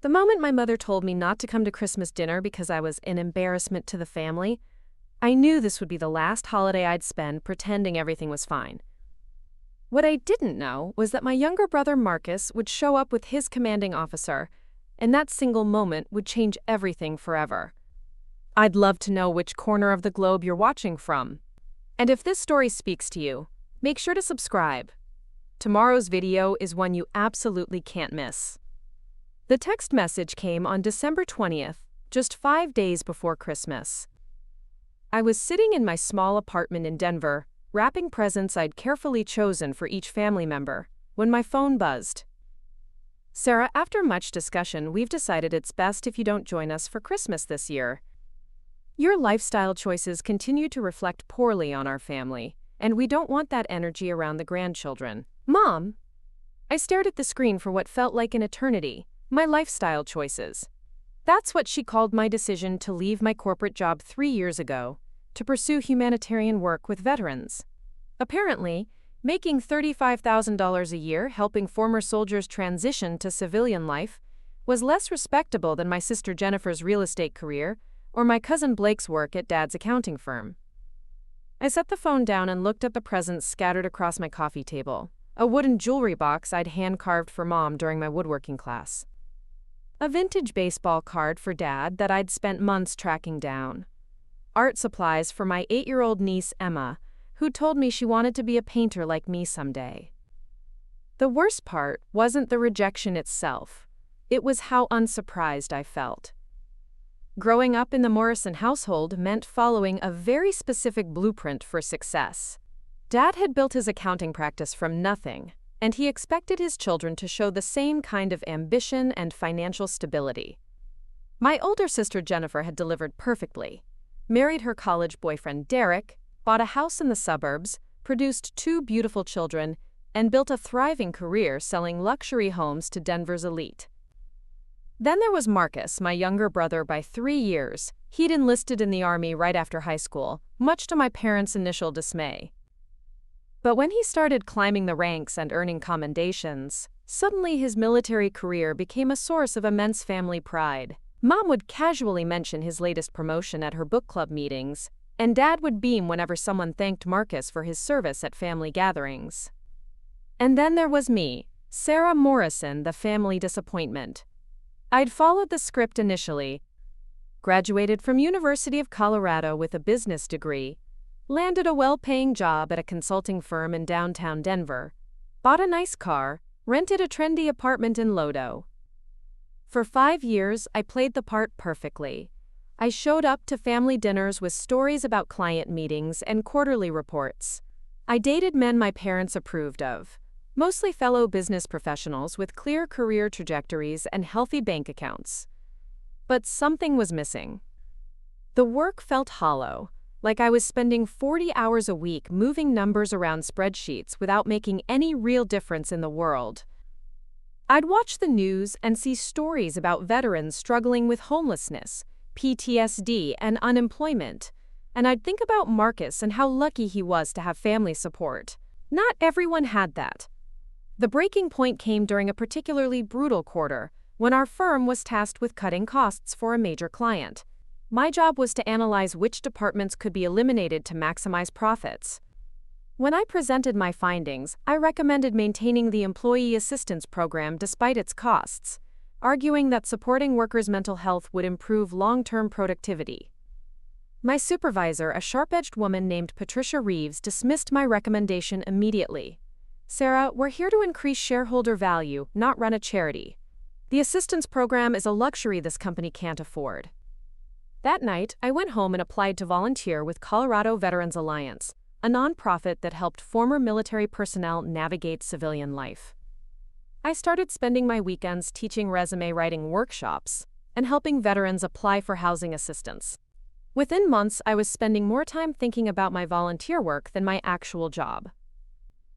The moment my mother told me not to come to Christmas dinner because I was an embarrassment to the family, I knew this would be the last holiday I'd spend pretending everything was fine. What I didn't know was that my younger brother Marcus would show up with his commanding officer, and that single moment would change everything forever. I'd love to know which corner of the globe you're watching from. And if this story speaks to you, make sure to subscribe. Tomorrow's video is one you absolutely can't miss. The text message came on December 20th, just 5 days before Christmas. I was sitting in my small apartment in Denver, wrapping presents I'd carefully chosen for each family member, when my phone buzzed. "Sarah, after much discussion, we've decided it's best if you don't join us for Christmas this year. Your lifestyle choices continue to reflect poorly on our family, and we don't want that energy around the grandchildren." "Mom!" I stared at the screen for what felt like an eternity. My lifestyle choices. That's what she called my decision to leave my corporate job 3 years ago, to pursue humanitarian work with veterans. Apparently, making $35,000 a year helping former soldiers transition to civilian life was less respectable than my sister Jennifer's real estate career or my cousin Blake's work at Dad's accounting firm. I set the phone down and looked at the presents scattered across my coffee table, a wooden jewelry box I'd hand-carved for Mom during my woodworking class, a vintage baseball card for Dad that I'd spent months tracking down, art supplies for my 8-year-old niece Emma, who told me she wanted to be a painter like me someday. The worst part wasn't the rejection itself. It was how unsurprised I felt. Growing up in the Morrison household meant following a very specific blueprint for success. Dad had built his accounting practice from nothing, and he expected his children to show the same kind of ambition and financial stability. My older sister Jennifer had delivered perfectly, married her college boyfriend Derek, bought a house in the suburbs, produced 2 beautiful children, and built a thriving career selling luxury homes to Denver's elite. Then there was Marcus, my younger brother by 3 years. He'd enlisted in the Army right after high school, much to my parents' initial dismay. But when he started climbing the ranks and earning commendations, suddenly his military career became a source of immense family pride. Mom would casually mention his latest promotion at her book club meetings, and Dad would beam whenever someone thanked Marcus for his service at family gatherings. And then there was me, Sarah Morrison, the family disappointment. I'd followed the script initially, graduated from University of Colorado with a business degree, landed a well-paying job at a consulting firm in downtown Denver, bought a nice car, rented a trendy apartment in Lodo. For 5 years, I played the part perfectly. I showed up to family dinners with stories about client meetings and quarterly reports. I dated men my parents approved of, mostly fellow business professionals with clear career trajectories and healthy bank accounts. But something was missing. The work felt hollow, like I was spending 40 hours a week moving numbers around spreadsheets without making any real difference in the world. I'd watch the news and see stories about veterans struggling with homelessness, PTSD, and unemployment, and I'd think about Marcus and how lucky he was to have family support. Not everyone had that. The breaking point came during a particularly brutal quarter, when our firm was tasked with cutting costs for a major client. My job was to analyze which departments could be eliminated to maximize profits. When I presented my findings, I recommended maintaining the Employee Assistance Program despite its costs, arguing that supporting workers' mental health would improve long-term productivity. My supervisor, a sharp-edged woman named Patricia Reeves, dismissed my recommendation immediately. "Sarah, we're here to increase shareholder value, not run a charity. The assistance program is a luxury this company can't afford." That night, I went home and applied to volunteer with Colorado Veterans Alliance, a nonprofit that helped former military personnel navigate civilian life. I started spending my weekends teaching resume writing workshops and helping veterans apply for housing assistance. Within months, I was spending more time thinking about my volunteer work than my actual job.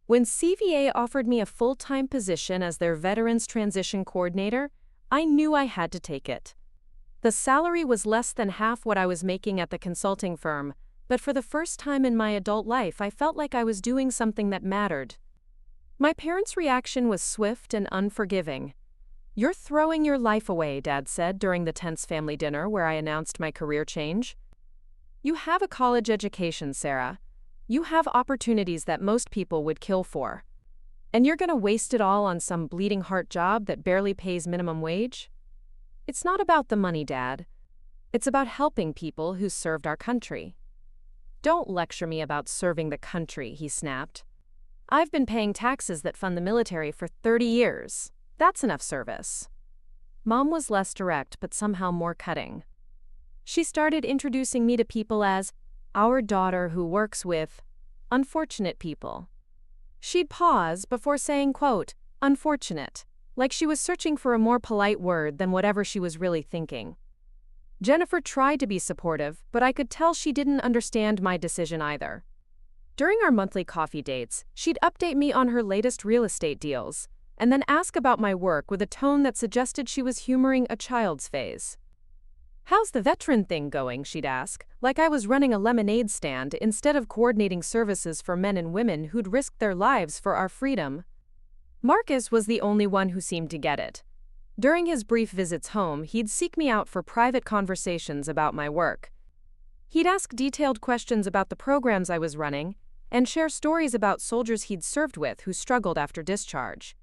When CVA offered me a full-time position as their Veterans Transition Coordinator, I knew I had to take it. The salary was less than half what I was making at the consulting firm, but for the first time in my adult life I felt like I was doing something that mattered. My parents' reaction was swift and unforgiving. "You're throwing your life away," Dad said during the tense family dinner where I announced my career change. "You have a college education, Sarah. You have opportunities that most people would kill for. And you're gonna waste it all on some bleeding heart job that barely pays minimum wage? It's not about the money, Dad. It's about helping people who served our country." "Don't lecture me about serving the country," he snapped. "I've been paying taxes that fund the military for 30 years. That's enough service." Mom was less direct but somehow more cutting. She started introducing me to people as our daughter who works with unfortunate people. She'd pause before saying, quote, "unfortunate," like she was searching for a more polite word than whatever she was really thinking. Jennifer tried to be supportive, but I could tell she didn't understand my decision either. During our monthly coffee dates, she'd update me on her latest real estate deals, and then ask about my work with a tone that suggested she was humoring a child's phase. "How's the veteran thing going?" she'd ask, like I was running a lemonade stand instead of coordinating services for men and women who'd risked their lives for our freedom. Marcus was the only one who seemed to get it. During his brief visits home, he'd seek me out for private conversations about my work. He'd ask detailed questions about the programs I was running and share stories about soldiers he'd served with who struggled after discharge.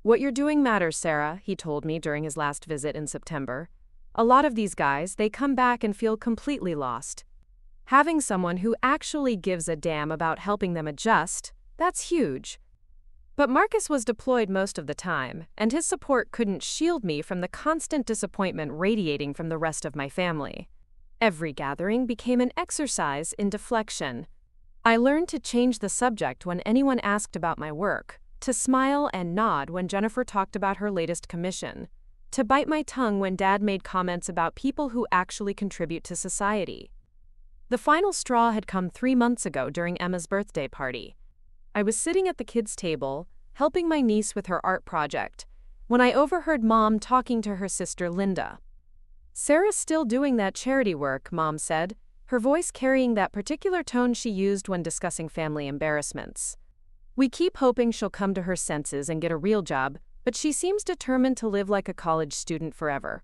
"What you're doing matters, Sarah," he told me during his last visit in September. "A lot of these guys, they come back and feel completely lost. Having someone who actually gives a damn about helping them adjust, that's huge." But Marcus was deployed most of the time, and his support couldn't shield me from the constant disappointment radiating from the rest of my family. Every gathering became an exercise in deflection. I learned to change the subject when anyone asked about my work, to smile and nod when Jennifer talked about her latest commission, to bite my tongue when Dad made comments about people who actually contribute to society. The final straw had come 3 months ago during Emma's birthday party. I was sitting at the kids' table, helping my niece with her art project, when I overheard Mom talking to her sister Linda. "Sarah's still doing that charity work," Mom said, her voice carrying that particular tone she used when discussing family embarrassments. "We keep hoping she'll come to her senses and get a real job, but she seems determined to live like a college student forever."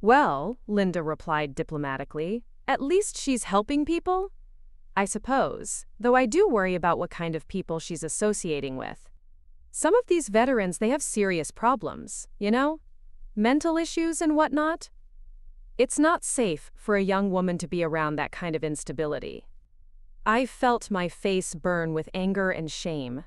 "Well," Linda replied diplomatically, "at least she's helping people?" "I suppose, though I do worry about what kind of people she's associating with. Some of these veterans, they have serious problems, you know? Mental issues and whatnot. It's not safe for a young woman to be around that kind of instability." I felt my face burn with anger and shame.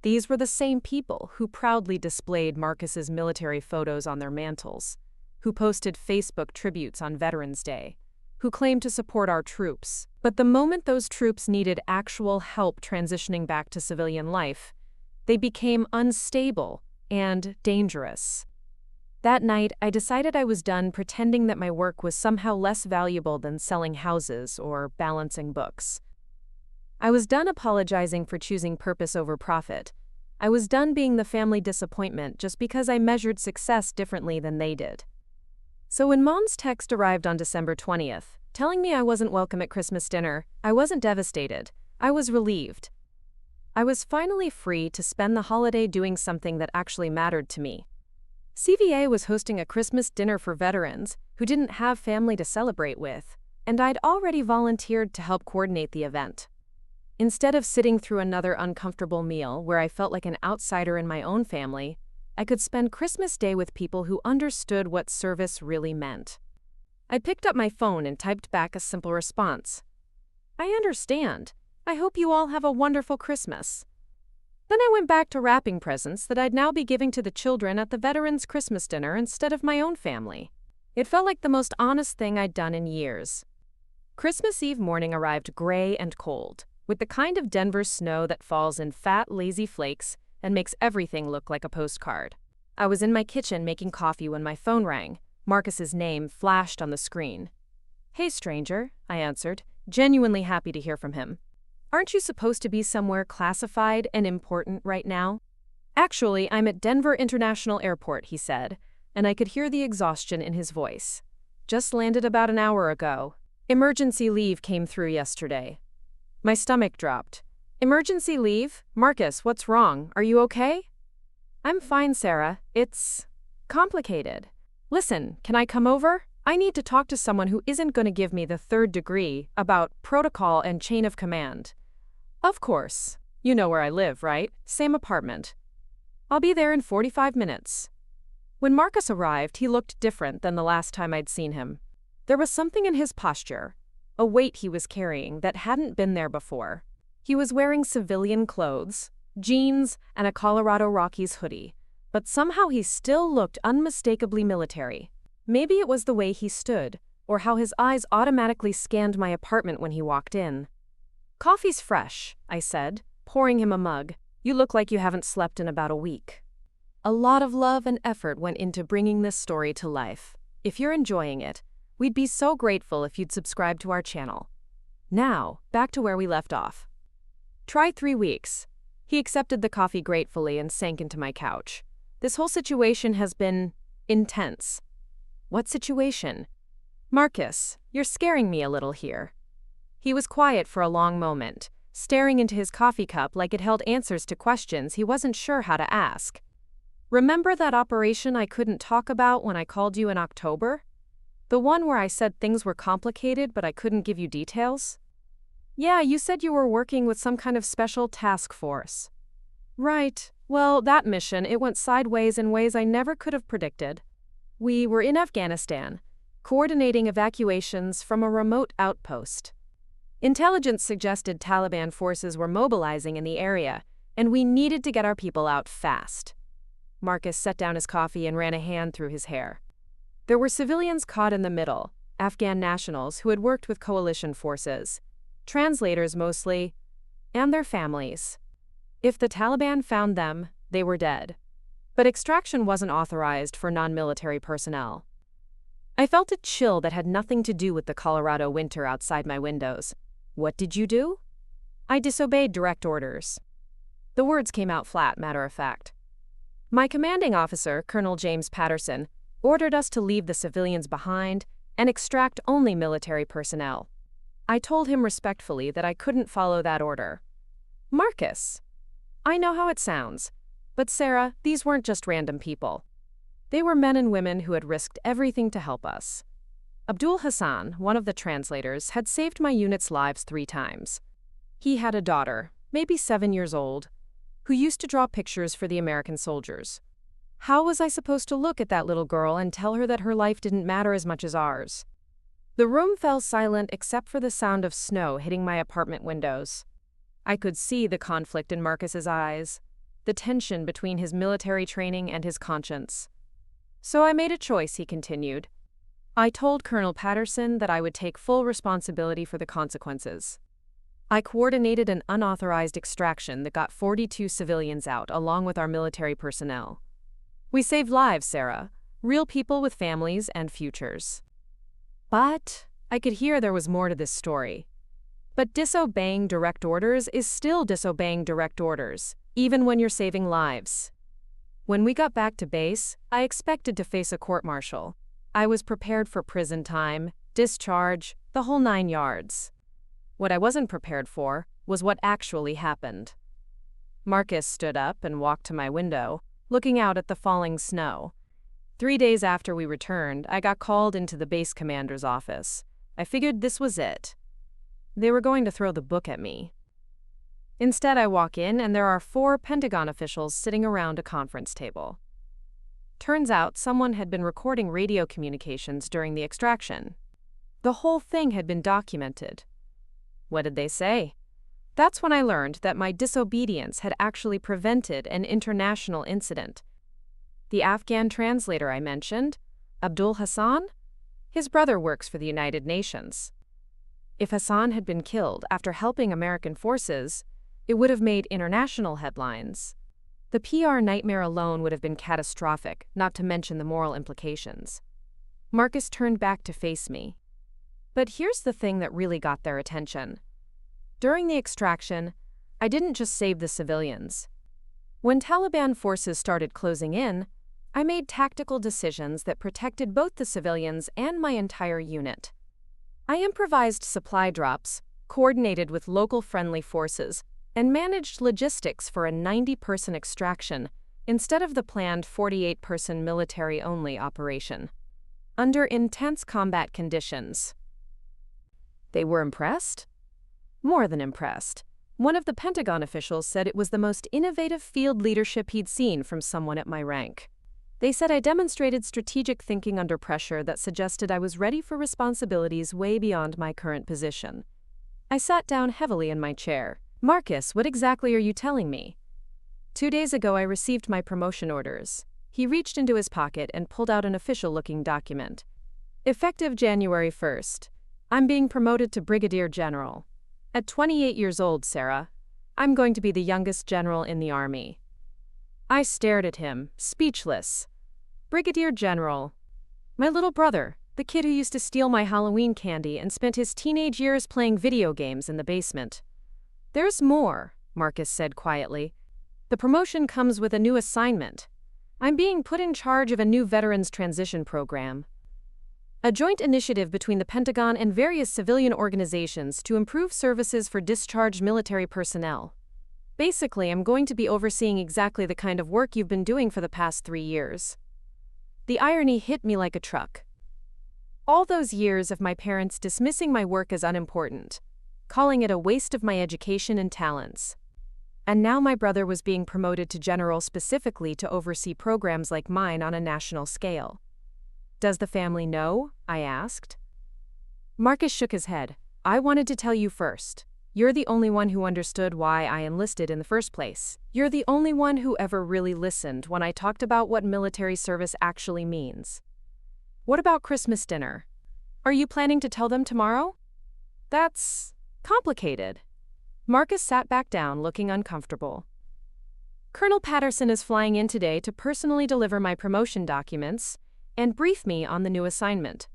These were the same people who proudly displayed Marcus's military photos on their mantles, who posted Facebook tributes on Veterans Day, who claimed to support our troops. But the moment those troops needed actual help transitioning back to civilian life, they became unstable and dangerous. That night, I decided I was done pretending that my work was somehow less valuable than selling houses or balancing books. I was done apologizing for choosing purpose over profit. I was done being the family disappointment just because I measured success differently than they did. So when Mom's text arrived on December 20th, telling me I wasn't welcome at Christmas dinner, I wasn't devastated. I was relieved. I was finally free to spend the holiday doing something that actually mattered to me. CVA was hosting a Christmas dinner for veterans who didn't have family to celebrate with, and I'd already volunteered to help coordinate the event. Instead of sitting through another uncomfortable meal where I felt like an outsider in my own family, I could spend Christmas Day with people who understood what service really meant. I picked up my phone and typed back a simple response. "I understand. I hope you all have a wonderful Christmas." Then I went back to wrapping presents that I'd now be giving to the children at the Veterans Christmas dinner instead of my own family. It felt like the most honest thing I'd done in years. Christmas Eve morning arrived gray and cold, with the kind of Denver snow that falls in fat, lazy flakes and makes everything look like a postcard. I was in my kitchen making coffee when my phone rang. Marcus's name flashed on the screen. "Hey, stranger," I answered, genuinely happy to hear from him. "Aren't you supposed to be somewhere classified and important right now?" "Actually, I'm at Denver International Airport," he said, and I could hear the exhaustion in his voice. "Just landed about an hour ago. Emergency leave came through yesterday." My stomach dropped. "Emergency leave? Marcus, what's wrong? Are you okay?" I'm fine, Sarah. It's complicated. Listen, can I come over? I need to talk to someone who isn't going to give me the third degree about protocol and chain of command. Of course. You know where I live, right? Same apartment. I'll be there in 45 minutes. When Marcus arrived, he looked different than the last time I'd seen him. There was something in his posture, a weight he was carrying that hadn't been there before. He was wearing civilian clothes, jeans, and a Colorado Rockies hoodie, but somehow he still looked unmistakably military. Maybe it was the way he stood, or how his eyes automatically scanned my apartment when he walked in. "Coffee's fresh," I said, pouring him a mug. "You look like you haven't slept in about a week." A lot of love and effort went into bringing this story to life. If you're enjoying it, we'd be so grateful if you'd subscribe to our channel. Now, back to where we left off. Try 3 weeks. He accepted the coffee gratefully and sank into my couch. This whole situation has been intense. What situation? Marcus, you're scaring me a little here. He was quiet for a long moment, staring into his coffee cup like it held answers to questions he wasn't sure how to ask. Remember that operation I couldn't talk about when I called you in October? The one where I said things were complicated but I couldn't give you details? Yeah, you said you were working with some kind of special task force. Right. Well, that mission, it went sideways in ways I never could have predicted. We were in Afghanistan, coordinating evacuations from a remote outpost. Intelligence suggested Taliban forces were mobilizing in the area, and we needed to get our people out fast. Marcus set down his coffee and ran a hand through his hair. There were civilians caught in the middle, Afghan nationals who had worked with coalition forces, translators mostly, and their families. If the Taliban found them, they were dead. But extraction wasn't authorized for non-military personnel. I felt a chill that had nothing to do with the Colorado winter outside my windows. What did you do? I disobeyed direct orders. The words came out flat, matter of fact. My commanding officer, Colonel James Patterson, ordered us to leave the civilians behind and extract only military personnel. I told him respectfully that I couldn't follow that order. Marcus, I know how it sounds, but Sarah, these weren't just random people. They were men and women who had risked everything to help us. Abdul Hassan, one of the translators, had saved my unit's lives 3 times. He had a daughter, maybe 7 years old, who used to draw pictures for the American soldiers. How was I supposed to look at that little girl and tell her that her life didn't matter as much as ours? The room fell silent except for the sound of snow hitting my apartment windows. I could see the conflict in Marcus's eyes, the tension between his military training and his conscience. So I made a choice, he continued. I told Colonel Patterson that I would take full responsibility for the consequences. I coordinated an unauthorized extraction that got 42 civilians out, along with our military personnel. We saved lives, Sarah, real people with families and futures. But I could hear there was more to this story. But disobeying direct orders is still disobeying direct orders, even when you're saving lives. When we got back to base, I expected to face a court-martial. I was prepared for prison time, discharge, the whole 9 yards. What I wasn't prepared for was what actually happened. Marcus stood up and walked to my window, looking out at the falling snow. 3 days after we returned, I got called into the base commander's office. I figured this was it. They were going to throw the book at me. Instead, I walk in and there are 4 Pentagon officials sitting around a conference table. Turns out someone had been recording radio communications during the extraction. The whole thing had been documented. What did they say? That's when I learned that my disobedience had actually prevented an international incident. The Afghan translator I mentioned, Abdul Hassan, his brother works for the United Nations. If Hassan had been killed after helping American forces, it would have made international headlines. The PR nightmare alone would have been catastrophic, not to mention the moral implications. Marcus turned back to face me. But here's the thing that really got their attention. During the extraction, I didn't just save the civilians. When Taliban forces started closing in, I made tactical decisions that protected both the civilians and my entire unit. I improvised supply drops, coordinated with local friendly forces, and managed logistics for a 90-person extraction instead of the planned 48-person military-only operation, under intense combat conditions. They were impressed? More than impressed. One of the Pentagon officials said it was the most innovative field leadership he'd seen from someone at my rank. They said I demonstrated strategic thinking under pressure that suggested I was ready for responsibilities way beyond my current position. I sat down heavily in my chair. Marcus, what exactly are you telling me? 2 days ago I received my promotion orders. He reached into his pocket and pulled out an official-looking document. Effective January 1st, I'm being promoted to Brigadier General. At 28 years old, Sarah, I'm going to be the youngest general in the Army. I stared at him, speechless. Brigadier General. My little brother, the kid who used to steal my Halloween candy and spent his teenage years playing video games in the basement. There's more, Marcus said quietly. The promotion comes with a new assignment. I'm being put in charge of a new Veterans Transition Program, a joint initiative between the Pentagon and various civilian organizations to improve services for discharged military personnel. Basically, I'm going to be overseeing exactly the kind of work you've been doing for the past 3 years. The irony hit me like a truck. All those years of my parents dismissing my work as unimportant, calling it a waste of my education and talents. And now my brother was being promoted to general specifically to oversee programs like mine on a national scale. Does the family know? I asked. Marcus shook his head. I wanted to tell you first. You're the only one who understood why I enlisted in the first place. You're the only one who ever really listened when I talked about what military service actually means. What about Christmas dinner? Are you planning to tell them tomorrow? That's complicated. Marcus sat back down, looking uncomfortable. Colonel Patterson is flying in today to personally deliver my promotion documents and brief me on the new assignment.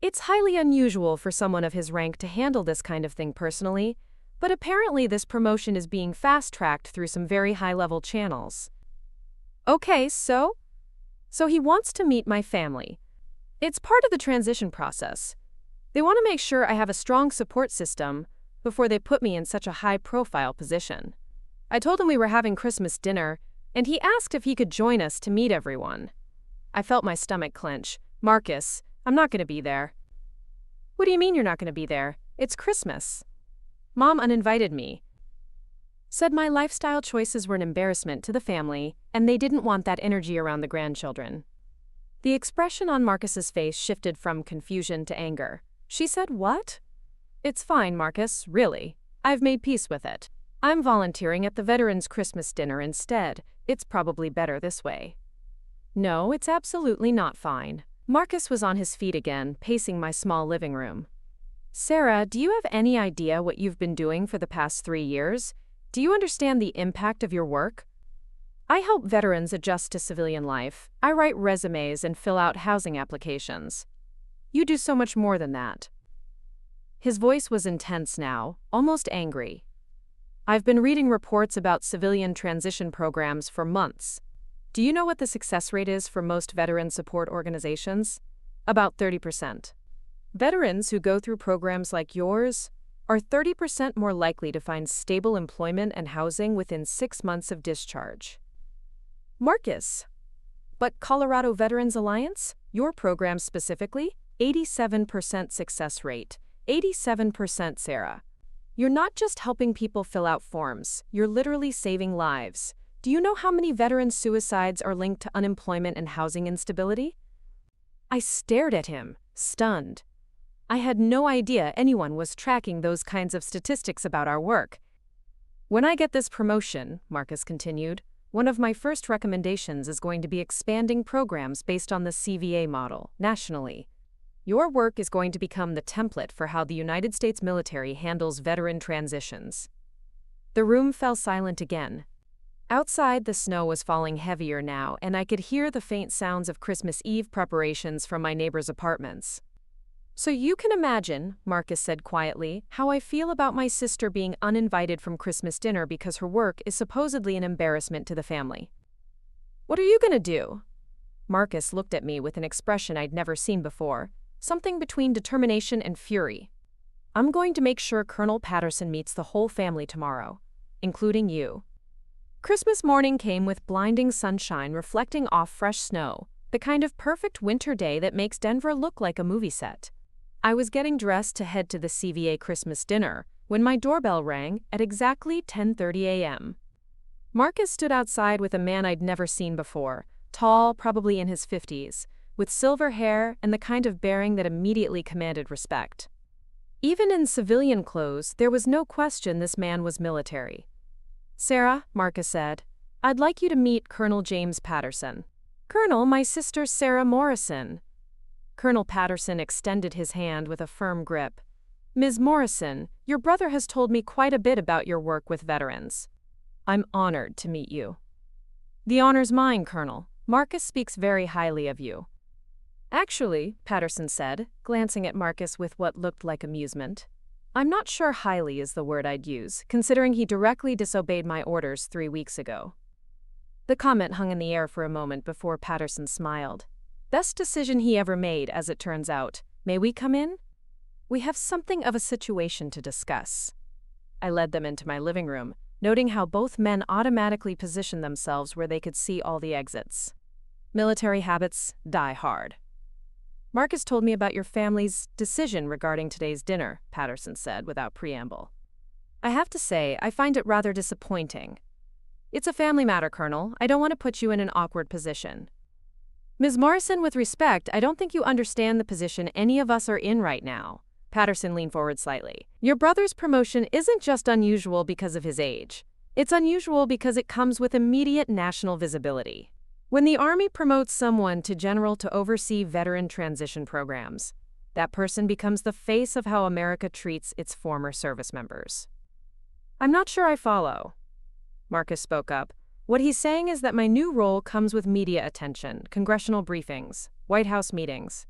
It's highly unusual for someone of his rank to handle this kind of thing personally, but apparently this promotion is being fast-tracked through some very high-level channels. Okay, so he wants to meet my family. It's part of the transition process. They want to make sure I have a strong support system before they put me in such a high-profile position. I told him we were having Christmas dinner, and he asked if he could join us to meet everyone. I felt my stomach clench. Marcus, I'm not going to be there. What do you mean you're not going to be there? It's Christmas. Mom uninvited me. Said my lifestyle choices were an embarrassment to the family, and they didn't want that energy around the grandchildren. The expression on Marcus's face shifted from confusion to anger. She said, "What?" It's fine, Marcus, really. I've made peace with it. I'm volunteering at the Veterans Christmas dinner instead. It's probably better this way. No, it's absolutely not fine. Marcus was on his feet again, pacing my small living room. Sarah, do you have any idea what you've been doing for the past 3 years? Do you understand the impact of your work? I help veterans adjust to civilian life. I write resumes and fill out housing applications. You do so much more than that. His voice was intense now, almost angry. I've been reading reports about civilian transition programs for months. Do you know what the success rate is for most veteran support organizations? About 30%. Veterans who go through programs like yours are 30% more likely to find stable employment and housing within 6 months of discharge. Marcus, but Colorado Veterans Alliance, your program specifically, 87% success rate. 87%, Sarah. You're not just helping people fill out forms, you're literally saving lives. Do you know how many veteran suicides are linked to unemployment and housing instability? I stared at him, stunned. I had no idea anyone was tracking those kinds of statistics about our work. When I get this promotion, Marcus continued, one of my first recommendations is going to be expanding programs based on the CVA model, nationally. Your work is going to become the template for how the United States military handles veteran transitions. The room fell silent again. Outside, the snow was falling heavier now, and I could hear the faint sounds of Christmas Eve preparations from my neighbors' apartments. So you can imagine, Marcus said quietly, how I feel about my sister being uninvited from Christmas dinner because her work is supposedly an embarrassment to the family. What are you going to do? Marcus looked at me with an expression I'd never seen before, something between determination and fury. I'm going to make sure Colonel Patterson meets the whole family tomorrow, including you. Christmas morning came with blinding sunshine reflecting off fresh snow, the kind of perfect winter day that makes Denver look like a movie set. I was getting dressed to head to the CVA Christmas dinner when my doorbell rang at exactly 10:30 a.m. Marcus stood outside with a man I'd never seen before, tall, probably in his 50s, with silver hair and the kind of bearing that immediately commanded respect. Even in civilian clothes, there was no question this man was military. "Sarah," Marcus said, "I'd like you to meet Colonel James Patterson." "Colonel, my sister Sarah Morrison." Colonel Patterson extended his hand with a firm grip. "Ms. Morrison, your brother has told me quite a bit about your work with veterans. I'm honored to meet you." "The honor's mine, Colonel. Marcus speaks very highly of you." "Actually," Patterson said, glancing at Marcus with what looked like amusement, "I'm not sure highly is the word I'd use, considering he directly disobeyed my orders 3 weeks ago." The comment hung in the air for a moment before Patterson smiled. "Best decision he ever made, as it turns out. May we come in? We have something of a situation to discuss." I led them into my living room, noting how both men automatically positioned themselves where they could see all the exits. Military habits die hard. "Marcus told me about your family's decision regarding today's dinner," Patterson said without preamble. "I have to say, I find it rather disappointing." "It's a family matter, Colonel. I don't want to put you in an awkward position." "Ms. Morrison, with respect, I don't think you understand the position any of us are in right now." Patterson leaned forward slightly. "Your brother's promotion isn't just unusual because of his age. It's unusual because it comes with immediate national visibility. When the Army promotes someone to general to oversee veteran transition programs, that person becomes the face of how America treats its former service members." "I'm not sure I follow." Marcus spoke up. "What he's saying is that my new role comes with media attention, congressional briefings, White House meetings.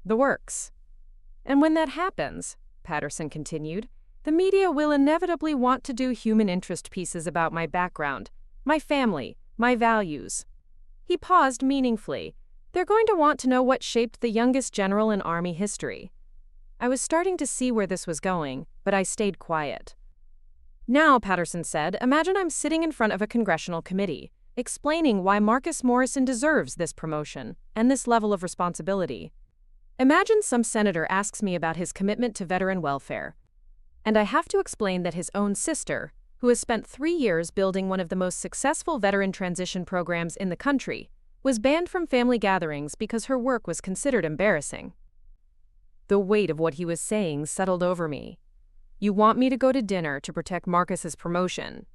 The works. And when that happens," Patterson continued, "the media will inevitably want to do human interest pieces about my background, my family, my values." He paused meaningfully. "They're going to want to know what shaped the youngest general in Army history." I was starting to see where this was going, but I stayed quiet. "Now," Patterson said, "imagine I'm sitting in front of a congressional committee, explaining why Marcus Morrison deserves this promotion and this level of responsibility. Imagine some senator asks me about his commitment to veteran welfare, and I have to explain that his own sister, who has spent 3 years building one of the most successful veteran transition programs in the country, was banned from family gatherings because her work was considered embarrassing." The weight of what he was saying settled over me. "You want me to go to dinner to protect Marcus's promotion?"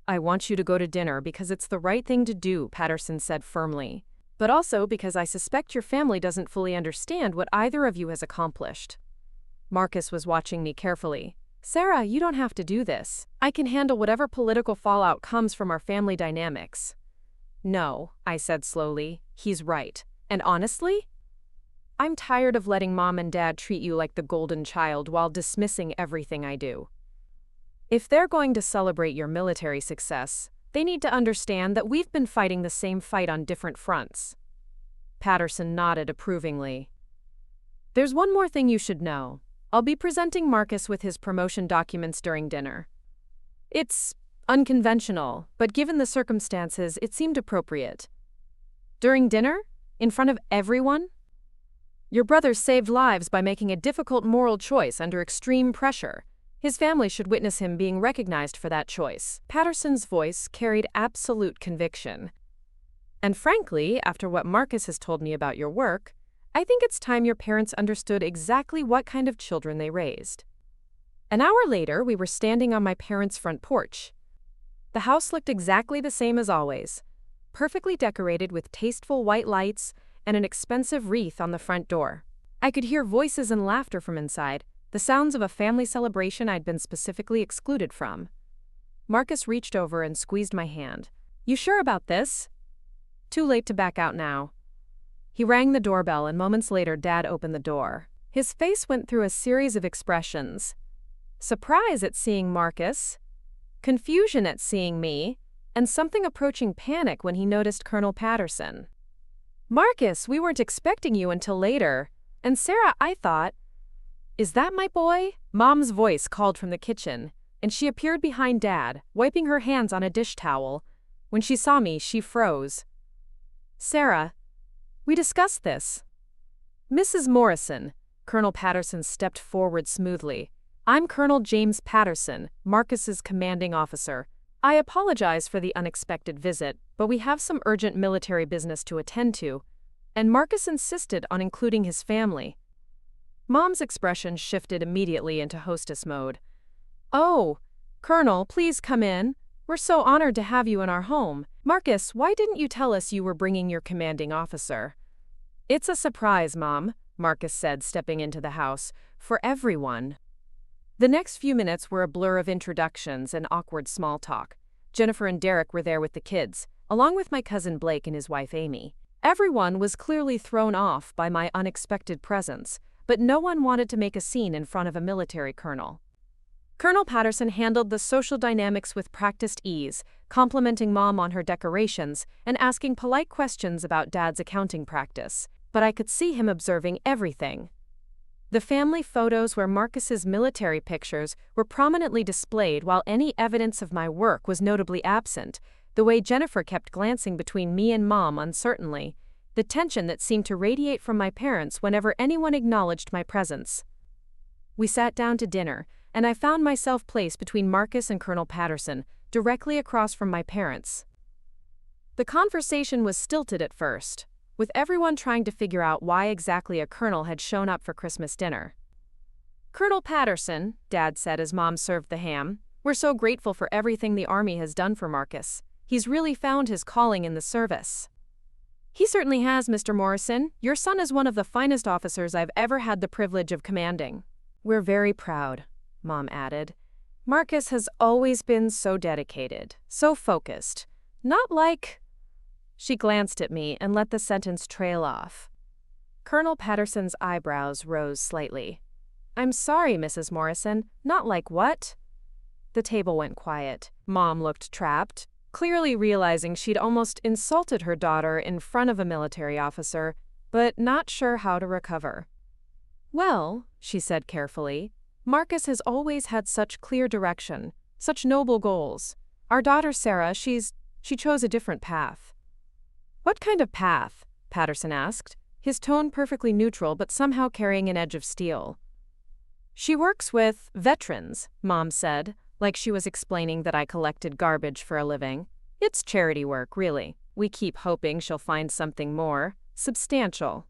"I want you to go to dinner because it's the right thing to do," Patterson said firmly, "but also because I suspect your family doesn't fully understand what either of you has accomplished." Marcus was watching me carefully. "Sarah, you don't have to do this. I can handle whatever political fallout comes from our family dynamics." "No," I said slowly, "he's right. And honestly, I'm tired of letting Mom and Dad treat you like the golden child while dismissing everything I do. If they're going to celebrate your military success, they need to understand that we've been fighting the same fight on different fronts." Patterson nodded approvingly. "There's one more thing you should know. I'll be presenting Marcus with his promotion documents during dinner. It's unconventional, but given the circumstances, it seemed appropriate." "During dinner? In front of everyone?" "Your brother saved lives by making a difficult moral choice under extreme pressure. His family should witness him being recognized for that choice." Patterson's voice carried absolute conviction. "And frankly, after what Marcus has told me about your work, I think it's time your parents understood exactly what kind of children they raised." An hour later, we were standing on my parents' front porch. The house looked exactly the same as always, perfectly decorated with tasteful white lights and an expensive wreath on the front door. I could hear voices and laughter from inside, the sounds of a family celebration I'd been specifically excluded from. Marcus reached over and squeezed my hand. "You sure about this?" "Too late to back out now." He rang the doorbell and moments later Dad opened the door. His face went through a series of expressions. Surprise at seeing Marcus, confusion at seeing me, and something approaching panic when he noticed Colonel Patterson. "Marcus, we weren't expecting you until later. And Sarah, I thought, is that my boy?" Mom's voice called from the kitchen. and she appeared behind Dad, wiping her hands on a dish towel. When she saw me, she froze. "Sarah, we discussed this." "Mrs. Morrison," Colonel Patterson stepped forward smoothly. "I'm Colonel James Patterson, Marcus's commanding officer. I apologize for the unexpected visit, but we have some urgent military business to attend to." And Marcus insisted on including his family. Mom's expression shifted immediately into hostess mode. "Oh, Colonel, please come in. We're so honored to have you in our home. Marcus, why didn't you tell us you were bringing your commanding officer?" "It's a surprise, Mom," Marcus said, stepping into the house, "for everyone." The next few minutes were a blur of introductions and awkward small talk. Jennifer and Derek were there with the kids, along with my cousin Blake and his wife Amy. Everyone was clearly thrown off by my unexpected presence, but no one wanted to make a scene in front of a military colonel. Colonel Patterson handled the social dynamics with practiced ease, complimenting Mom on her decorations and asking polite questions about Dad's accounting practice. But I could see him observing everything. The family photos where Marcus's military pictures were prominently displayed while any evidence of my work was notably absent, the way Jennifer kept glancing between me and Mom uncertainly, the tension that seemed to radiate from my parents whenever anyone acknowledged my presence. We sat down to dinner, and I found myself placed between Marcus and Colonel Patterson, directly across from my parents. The conversation was stilted at first, with everyone trying to figure out why exactly a colonel had shown up for Christmas dinner. "Colonel Patterson," Dad said as Mom served the ham, "we're so grateful for everything the Army has done for Marcus. He's really found his calling in the service." "He certainly has, Mr. Morrison. Your son is one of the finest officers I've ever had the privilege of commanding." "We're very proud," Mom added. "Marcus has always been so dedicated, so focused. Not like—" She glanced at me and let the sentence trail off. Colonel Patterson's eyebrows rose slightly. "I'm sorry, Mrs. Morrison. Not like what?" The table went quiet. Mom looked trapped, clearly realizing she'd almost insulted her daughter in front of a military officer, but not sure how to recover. "Well," she said carefully, "Marcus has always had such clear direction, such noble goals. Our daughter Sarah, she chose a different path." "What kind of path?" Patterson asked, his tone perfectly neutral but somehow carrying an edge of steel. "She works with veterans," Mom said, like she was explaining that I collected garbage for a living. "It's charity work, really. We keep hoping she'll find something more substantial."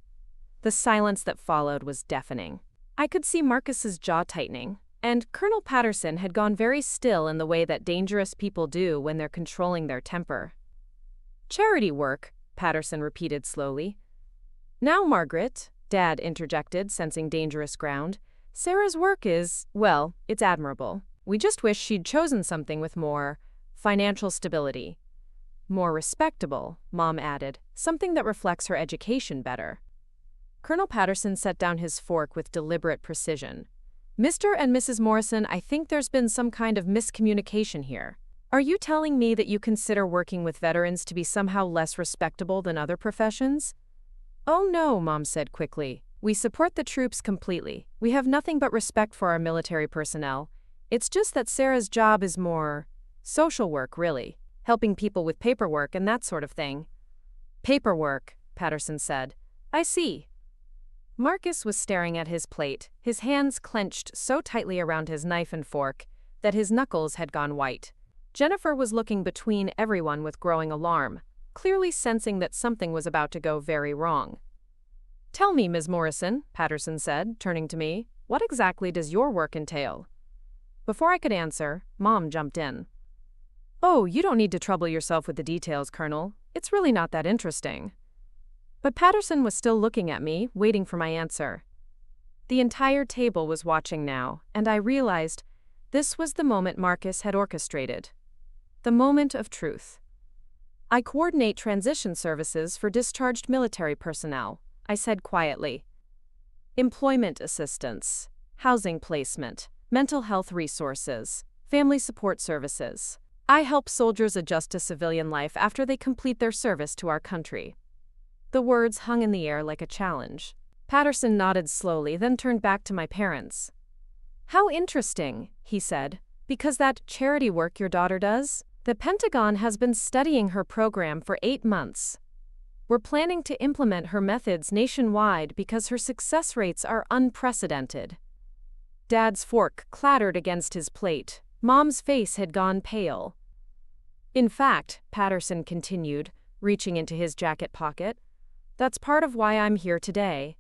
The silence that followed was deafening. I could see Marcus's jaw tightening, and Colonel Patterson had gone very still in the way that dangerous people do when they're controlling their temper. "Charity work," Patterson repeated slowly. "Now, Margaret," Dad interjected, sensing dangerous ground, "Sarah's work is, well, it's admirable. We just wish she'd chosen something with more financial stability." "More respectable," Mom added, "something that reflects her education better." Colonel Patterson set down his fork with deliberate precision. "Mr. and Mrs. Morrison, I think there's been some kind of miscommunication here. Are you telling me that you consider working with veterans to be somehow less respectable than other professions?" "Oh no," Mom said quickly. "We support the troops completely. We have nothing but respect for our military personnel. It's just that Sarah's job is more social work, really, helping people with paperwork and that sort of thing." "Paperwork," Patterson said. "I see." Marcus was staring at his plate, his hands clenched so tightly around his knife and fork that his knuckles had gone white. Jennifer was looking between everyone with growing alarm, clearly sensing that something was about to go very wrong. "Tell me, Ms. Morrison," Patterson said, turning to me, "what exactly does your work entail?" Before I could answer, Mom jumped in. "Oh, you don't need to trouble yourself with the details, Colonel. It's really not that interesting." But Patterson was still looking at me, waiting for my answer. The entire table was watching now, and I realized this was the moment Marcus had orchestrated. The moment of truth. "I coordinate transition services for discharged military personnel," I said quietly. "Employment assistance, housing placement, mental health resources, family support services. I help soldiers adjust to civilian life after they complete their service to our country." The words hung in the air like a challenge. Patterson nodded slowly, then turned back to my parents. "How interesting," he said, Because that charity work your daughter does? The Pentagon has been studying her program for 8 months. We're planning to implement her methods nationwide because her success rates are unprecedented. Dad's fork clattered against his plate. Mom's face had gone pale. In fact, Patterson continued, reaching into his jacket pocket, that's part of why I'm here today.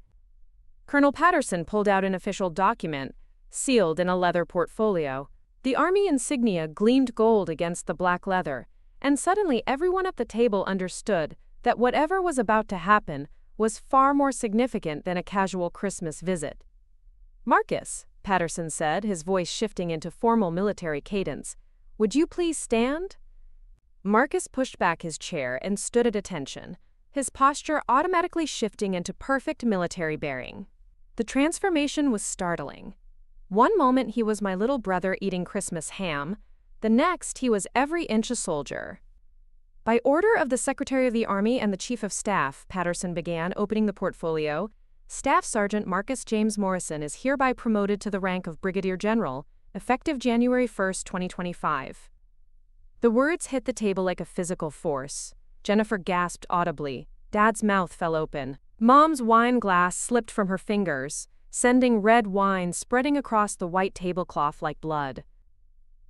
Colonel Patterson pulled out an official document, sealed in a leather portfolio. The Army insignia gleamed gold against the black leather, and suddenly everyone at the table understood that whatever was about to happen was far more significant than a casual Christmas visit. Marcus, Patterson said, his voice shifting into formal military cadence, would you please stand? Marcus pushed back his chair and stood at attention, his posture automatically shifting into perfect military bearing. The transformation was startling. One moment he was my little brother eating Christmas ham, the next he was every inch a soldier. By order of the Secretary of the Army and the Chief of Staff, Patterson began, opening the portfolio, Staff Sergeant Marcus James Morrison is hereby promoted to the rank of Brigadier General, effective January 1, 2025. The words hit the table like a physical force. Jennifer gasped audibly. Dad's mouth fell open. Mom's wine glass slipped from her fingers, sending red wine spreading across the white tablecloth like blood.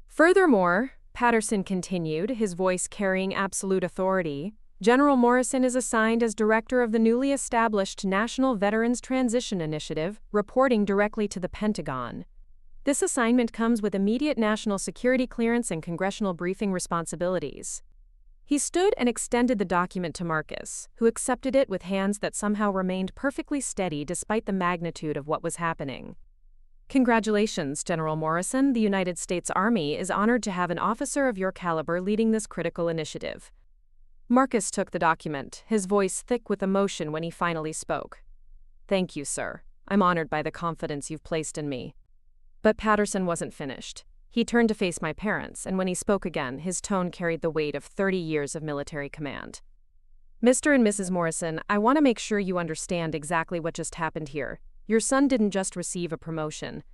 Furthermore, Patterson continued, his voice carrying absolute authority, General Morrison is assigned as director of the newly established National Veterans Transition Initiative, reporting directly to the Pentagon. This assignment comes with immediate national security clearance and congressional briefing responsibilities. He stood and extended the document to Marcus, who accepted it with hands that somehow remained perfectly steady despite the magnitude of what was happening. Congratulations, General Morrison. The United States Army is honored to have an officer of your caliber leading this critical initiative. Marcus took the document, his voice thick with emotion when he finally spoke. Thank you, sir. I'm honored by the confidence you've placed in me. But Patterson wasn't finished. He turned to face my parents, and when he spoke again, his tone carried the weight of 30 years of military command. Mr. and Mrs. Morrison, I want to make sure you understand exactly what just happened here. Your son didn't just receive a promotion.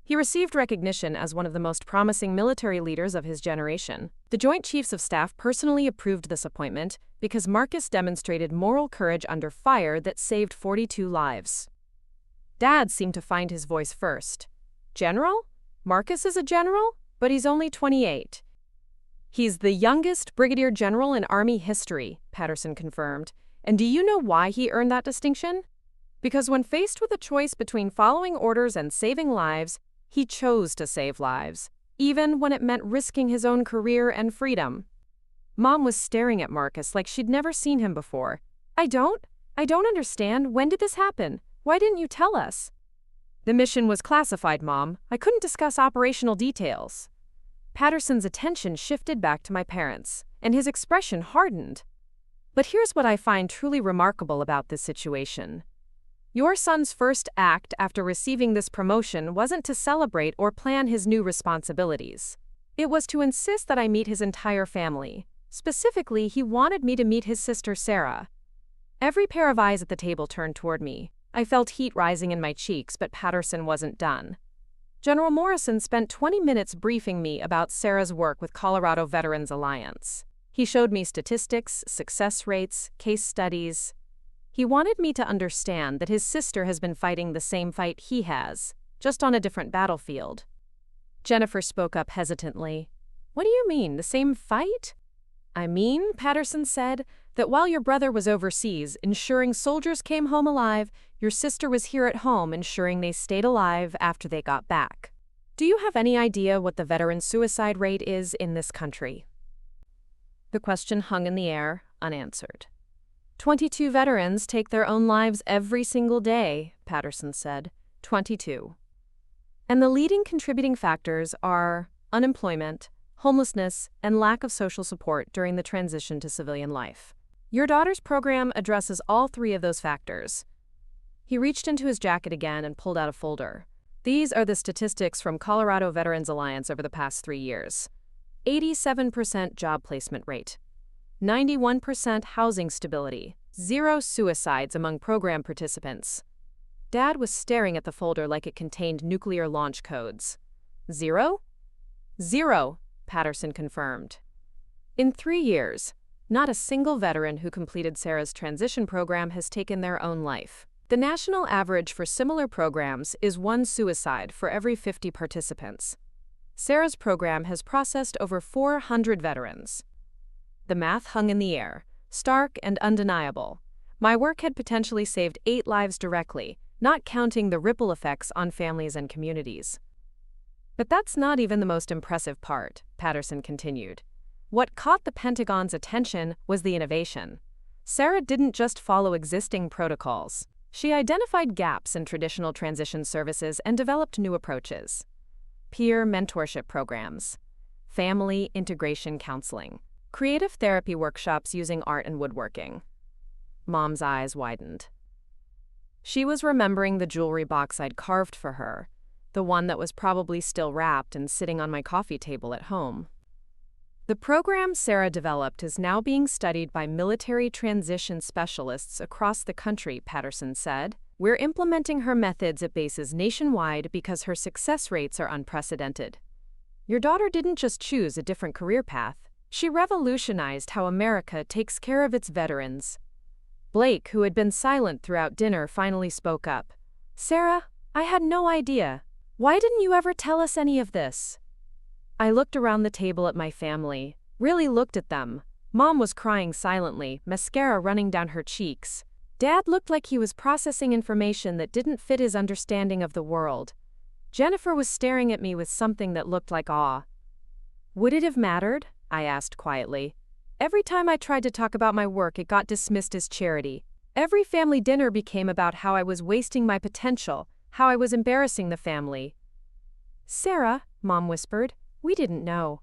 He received recognition as one of the most promising military leaders of his generation. The Joint Chiefs of Staff personally approved this appointment because Marcus demonstrated moral courage under fire that saved 42 lives. Dad seemed to find his voice first. General? Marcus is a general? But he's only 28. He's the youngest brigadier general in Army history, Patterson confirmed. And do you know why he earned that distinction? Because when faced with a choice between following orders and saving lives, he chose to save lives, even when it meant risking his own career and freedom. Mom was staring at Marcus like she'd never seen him before. I don't understand. When did this happen? Why didn't you tell us? The mission was classified, Mom. I couldn't discuss operational details. Patterson's attention shifted back to my parents, and his expression hardened. But here's what I find truly remarkable about this situation. Your son's first act after receiving this promotion wasn't to celebrate or plan his new responsibilities. It was to insist that I meet his entire family. Specifically, he wanted me to meet his sister Sarah. Every pair of eyes at the table turned toward me. I felt heat rising in my cheeks, but Patterson wasn't done. General Morrison spent 20 minutes briefing me about Sarah's work with Colorado Veterans Alliance. He showed me statistics, success rates, case studies. He wanted me to understand that his sister has been fighting the same fight he has, just on a different battlefield. Jennifer spoke up hesitantly. What do you mean, the same fight? I mean, Patterson said, that while your brother was overseas ensuring soldiers came home alive, your sister was here at home ensuring they stayed alive after they got back. Do you have any idea what the veteran suicide rate is in this country? The question hung in the air, unanswered. 22 veterans take their own lives every single day, Patterson said. 22. And the leading contributing factors are unemployment, homelessness, and lack of social support during the transition to civilian life. Your daughter's program addresses all 3 of those factors. He reached into his jacket again and pulled out a folder. These are the statistics from Colorado Veterans Alliance over the past 3 years. 87% job placement rate, 91% housing stability, 0 suicides among program participants. Dad was staring at the folder like it contained nuclear launch codes. 0? 0, Patterson confirmed. In 3 years, not a single veteran who completed Sarah's transition program has taken their own life. The national average for similar programs is 1 suicide for every 50 participants. Sarah's program has processed over 400 veterans. The math hung in the air, stark and undeniable. My work had potentially saved 8 lives directly, not counting the ripple effects on families and communities. But that's not even the most impressive part, Patterson continued. What caught the Pentagon's attention was the innovation. Sarah didn't just follow existing protocols. She identified gaps in traditional transition services and developed new approaches. Peer mentorship programs, family integration counseling, creative therapy workshops using art and woodworking. Mom's eyes widened. She was remembering the jewelry box I'd carved for her, the one that was probably still wrapped and sitting on my coffee table at home. The program Sarah developed is now being studied by military transition specialists across the country, Patterson said. We're implementing her methods at bases nationwide because her success rates are unprecedented. Your daughter didn't just choose a different career path. She revolutionized how America takes care of its veterans. Blake, who had been silent throughout dinner, finally spoke up. Sarah, I had no idea. Why didn't you ever tell us any of this? I looked around the table at my family, really looked at them. Mom was crying silently, mascara running down her cheeks. Dad looked like he was processing information that didn't fit his understanding of the world. Jennifer was staring at me with something that looked like awe. Would it have mattered? I asked quietly. Every time I tried to talk about my work, it got dismissed as charity. Every family dinner became about how I was wasting my potential, how I was embarrassing the family. Sarah, Mom whispered, we didn't know.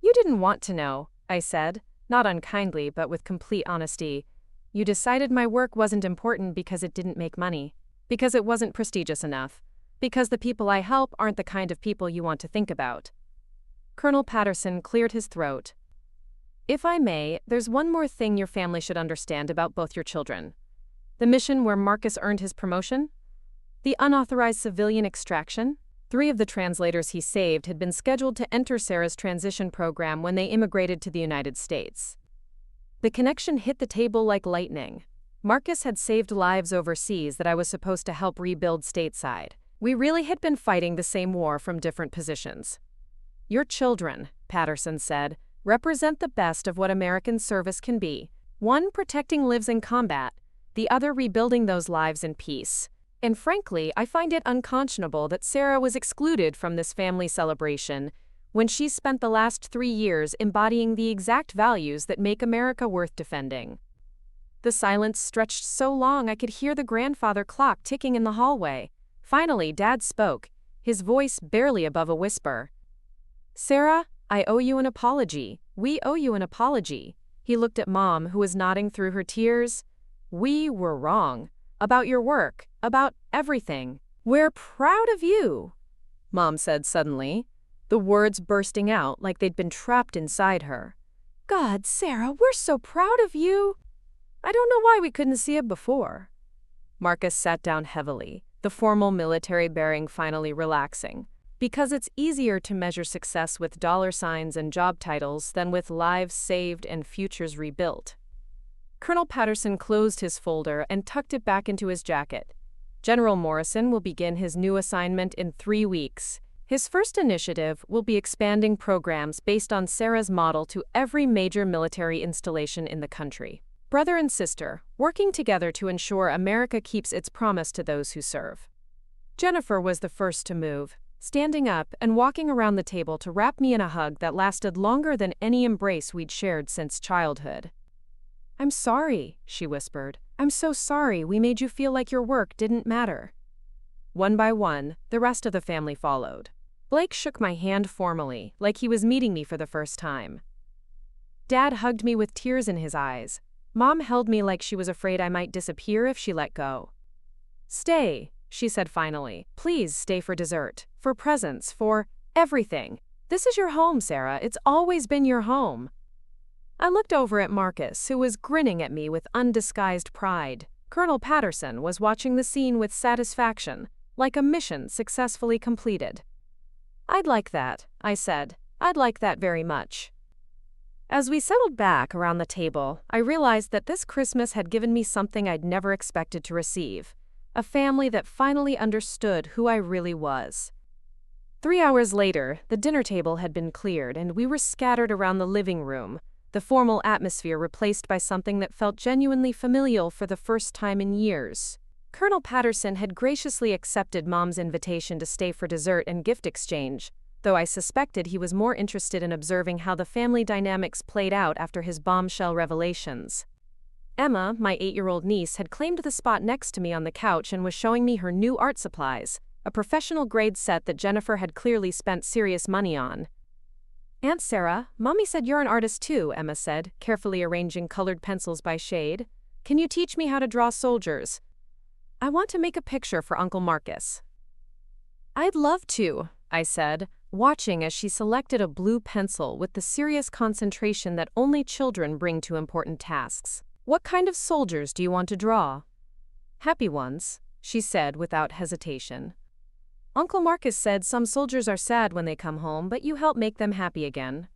You didn't want to know, I said, not unkindly but with complete honesty. You decided my work wasn't important because it didn't make money, because it wasn't prestigious enough, because the people I help aren't the kind of people you want to think about. Colonel Patterson cleared his throat. If I may, there's one more thing your family should understand about both your children. The mission where Marcus earned his promotion? The unauthorized civilian extraction? 3 of the translators he saved had been scheduled to enter Sarah's transition program when they immigrated to the United States. The connection hit the table like lightning. Marcus had saved lives overseas that I was supposed to help rebuild stateside. We really had been fighting the same war from different positions. Your children, Patterson said, represent the best of what American service can be. One protecting lives in combat, the other rebuilding those lives in peace. And frankly, I find it unconscionable that Sarah was excluded from this family celebration when she spent the last 3 years embodying the exact values that make America worth defending. The silence stretched so long I could hear the grandfather clock ticking in the hallway. Finally, Dad spoke, his voice barely above a whisper. Sarah, I owe you an apology. We owe you an apology. He looked at Mom, who was nodding through her tears. We were wrong. About your work. About everything. We're proud of you, Mom said suddenly, the words bursting out like they'd been trapped inside her. God, Sarah, we're so proud of you. I don't know why we couldn't see it before. Marcus sat down heavily, the formal military bearing finally relaxing. Because it's easier to measure success with dollar signs and job titles than with lives saved and futures rebuilt. Colonel Patterson closed his folder and tucked it back into his jacket. General Morrison will begin his new assignment in 3 weeks. His first initiative will be expanding programs based on Sarah's model to every major military installation in the country. Brother and sister, working together to ensure America keeps its promise to those who serve. Jennifer was the first to move, standing up and walking around the table to wrap me in a hug that lasted longer than any embrace we'd shared since childhood. I'm sorry, she whispered. I'm so sorry we made you feel like your work didn't matter. One by one, the rest of the family followed. Blake shook my hand formally, like he was meeting me for the first time. Dad hugged me with tears in his eyes. Mom held me like she was afraid I might disappear if she let go. Stay, she said finally. Please stay for dessert, for presents, for everything. This is your home, Sarah. It's always been your home. I looked over at Marcus, who was grinning at me with undisguised pride. Colonel Patterson was watching the scene with satisfaction, like a mission successfully completed. I'd like that, I said. I'd like that very much. As we settled back around the table, I realized that this Christmas had given me something I'd never expected to receive: a family that finally understood who I really was. 3 hours later, the dinner table had been cleared and we were scattered around the living room, the formal atmosphere replaced by something that felt genuinely familial for the first time in years. Colonel Patterson had graciously accepted Mom's invitation to stay for dessert and gift exchange, though I suspected he was more interested in observing how the family dynamics played out after his bombshell revelations. Emma, my 8-year-old niece, had claimed the spot next to me on the couch and was showing me her new art supplies, a professional-grade set that Jennifer had clearly spent serious money on. "Aunt Sarah, Mommy said you're an artist too," Emma said, carefully arranging colored pencils by shade. "Can you teach me how to draw soldiers? I want to make a picture for Uncle Marcus." "I'd love to," I said, watching as she selected a blue pencil with the serious concentration that only children bring to important tasks. "What kind of soldiers do you want to draw?" "Happy ones," she said without hesitation. "Uncle Marcus said some soldiers are sad when they come home, but you help make them happy again."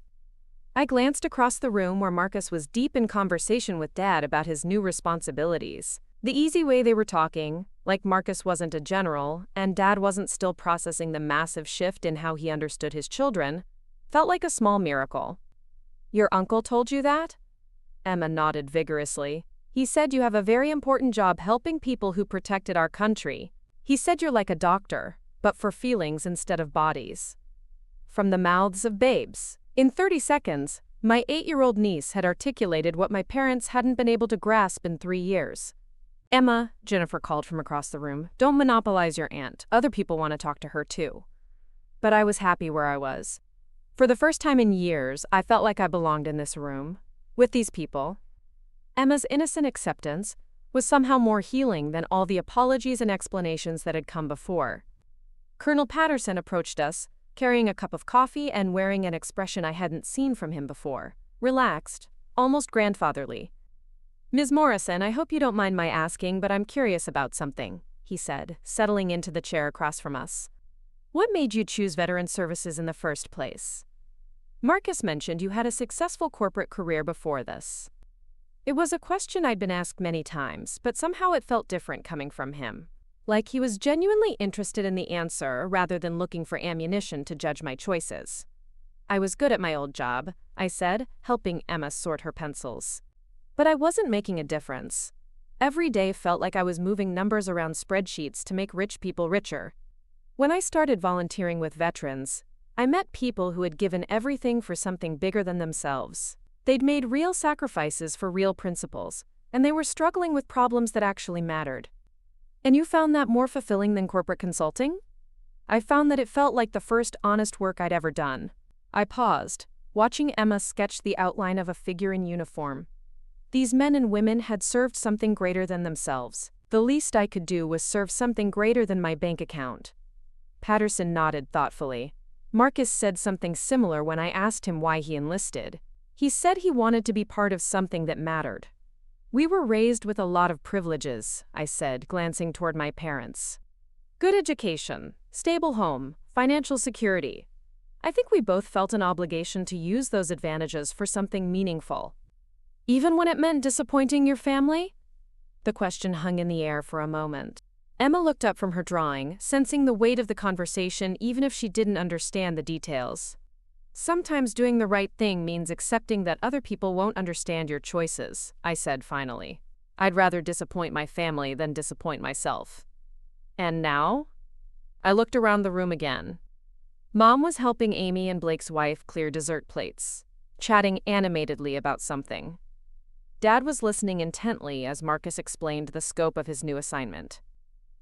I glanced across the room where Marcus was deep in conversation with Dad about his new responsibilities. The easy way they were talking, like Marcus wasn't a general, and Dad wasn't still processing the massive shift in how he understood his children, felt like a small miracle. "Your uncle told you that?" Emma nodded vigorously. "He said you have a very important job helping people who protected our country. He said you're like a doctor, but for feelings instead of bodies." From the mouths of babes. In 30 seconds, my 8-year-old niece had articulated what my parents hadn't been able to grasp in 3 years. "Emma," Jennifer called from across the room, "don't monopolize your aunt. Other people want to talk to her too." But I was happy where I was. For the first time in years, I felt like I belonged in this room, with these people. Emma's innocent acceptance was somehow more healing than all the apologies and explanations that had come before. Colonel Patterson approached us, carrying a cup of coffee and wearing an expression I hadn't seen from him before: relaxed, almost grandfatherly. "Ms. Morrison, I hope you don't mind my asking, but I'm curious about something," he said, settling into the chair across from us. "What made you choose veteran services in the first place? Marcus mentioned you had a successful corporate career before this." It was a question I'd been asked many times, but somehow it felt different coming from him. Like he was genuinely interested in the answer rather than looking for ammunition to judge my choices. "I was good at my old job," I said, helping Emma sort her pencils. But I wasn't making a difference. Every day felt like I was moving numbers around spreadsheets to make rich people richer. When I started volunteering with veterans, I met people who had given everything for something bigger than themselves. They'd made real sacrifices for real principles, and they were struggling with problems that actually mattered. "And you found that more fulfilling than corporate consulting?" "I found that it felt like the first honest work I'd ever done." I paused, watching Emma sketch the outline of a figure in uniform. These men and women had served something greater than themselves. The least I could do was serve something greater than my bank account. Patterson nodded thoughtfully. "Marcus said something similar when I asked him why he enlisted. He said he wanted to be part of something that mattered." "We were raised with a lot of privileges," I said, glancing toward my parents. "Good education, stable home, financial security. I think we both felt an obligation to use those advantages for something meaningful." "Even when it meant disappointing your family?" The question hung in the air for a moment. Emma looked up from her drawing, sensing the weight of the conversation even if she didn't understand the details. "Sometimes doing the right thing means accepting that other people won't understand your choices," I said finally. "I'd rather disappoint my family than disappoint myself." "And now?" I looked around the room again. Mom was helping Amy and Blake's wife clear dessert plates, chatting animatedly about something. Dad was listening intently as Marcus explained the scope of his new assignment.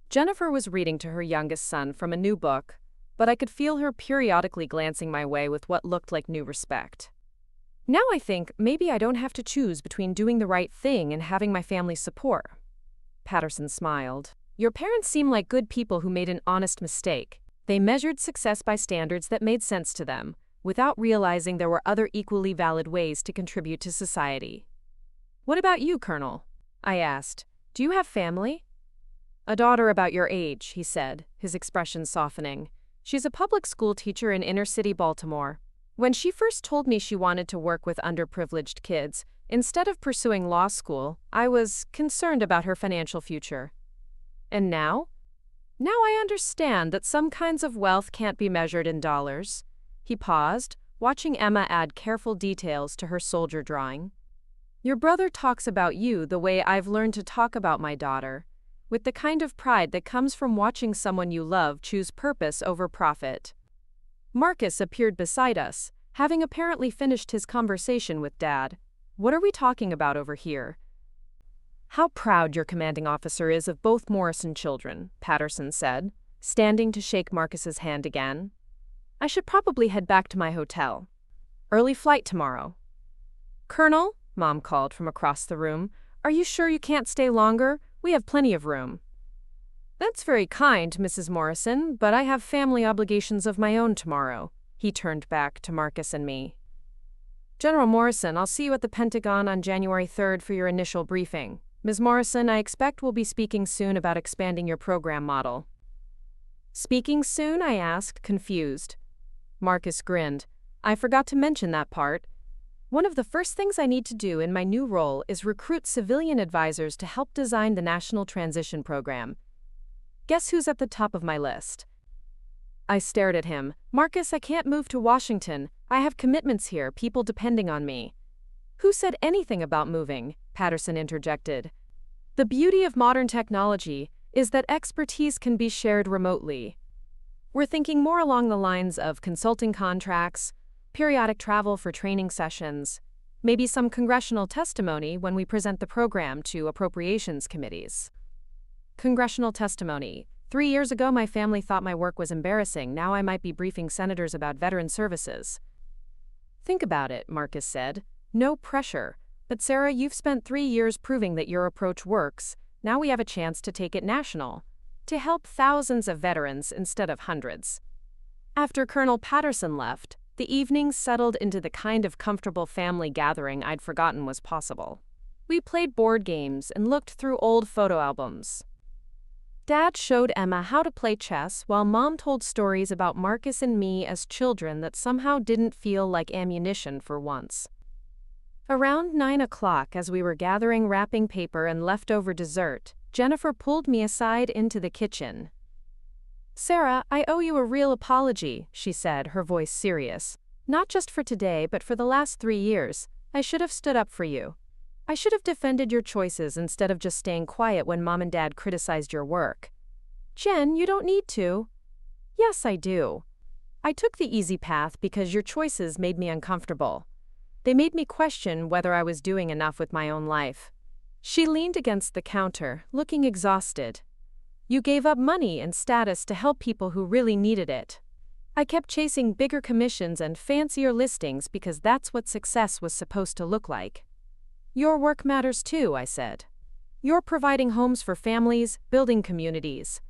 Jennifer was reading to her youngest son from a new book, but I could feel her periodically glancing my way with what looked like new respect. "Now I think maybe I don't have to choose between doing the right thing and having my family's support." Patterson smiled. "Your parents seem like good people who made an honest mistake. They measured success by standards that made sense to them, without realizing there were other equally valid ways to contribute to society." "What about you, Colonel?" I asked. "Do you have family?" "A daughter about your age," he said, his expression softening. She's a public school teacher in inner-city Baltimore. When she first told me she wanted to work with underprivileged kids, instead of pursuing law school, I was concerned about her financial future. And now? Now I understand that some kinds of wealth can't be measured in dollars. He paused, watching Emma add careful details to her soldier drawing. Your brother talks about you the way I've learned to talk about my daughter, with the kind of pride that comes from watching someone you love choose purpose over profit. Marcus appeared beside us, having apparently finished his conversation with Dad. What are we talking about over here? How proud your commanding officer is of both Morrison children, Patterson said, standing to shake Marcus's hand again. I should probably head back to my hotel. Early flight tomorrow. Colonel, Mom called from across the room, are you sure you can't stay longer? We have plenty of room. That's very kind, Mrs. Morrison, but I have family obligations of my own tomorrow. He turned back to Marcus and me. General Morrison, I'll see you at the Pentagon on January 3rd for your initial briefing. Ms. Morrison, I expect we'll be speaking soon about expanding your program model. Speaking soon? I asked, confused. Marcus grinned. I forgot to mention that part. One of the first things I need to do in my new role is recruit civilian advisors to help design the National Transition Program. Guess who's at the top of my list? I stared at him. Marcus, I can't move to Washington. I have commitments here, people depending on me. Who said anything about moving? Patterson interjected. The beauty of modern technology is that expertise can be shared remotely. We're thinking more along the lines of consulting contracts, periodic travel for training sessions, maybe some congressional testimony when we present the program to appropriations committees. Congressional testimony. 3 years ago, my family thought my work was embarrassing. Now I might be briefing senators about veteran services. Think about it, Marcus said. No pressure. But Sarah, you've spent 3 years proving that your approach works. Now we have a chance to take it national, to help thousands of veterans instead of hundreds. After Colonel Patterson left, the evenings settled into the kind of comfortable family gathering I'd forgotten was possible. We played board games and looked through old photo albums. Dad showed Emma how to play chess while Mom told stories about Marcus and me as children that somehow didn't feel like ammunition for once. Around 9 o'clock, as we were gathering wrapping paper and leftover dessert, Jennifer pulled me aside into the kitchen. Sarah, I owe you a real apology, she said, her voice serious. Not just for today, but for the last 3 years. I should have stood up for you. I should have defended your choices instead of just staying quiet when Mom and Dad criticized your work. Jen, you don't need to. Yes, I do. I took the easy path because your choices made me uncomfortable. They made me question whether I was doing enough with my own life. She leaned against the counter, looking exhausted. You gave up money and status to help people who really needed it. I kept chasing bigger commissions and fancier listings because that's what success was supposed to look like. Your work matters too, I said. You're providing homes for families, building communities.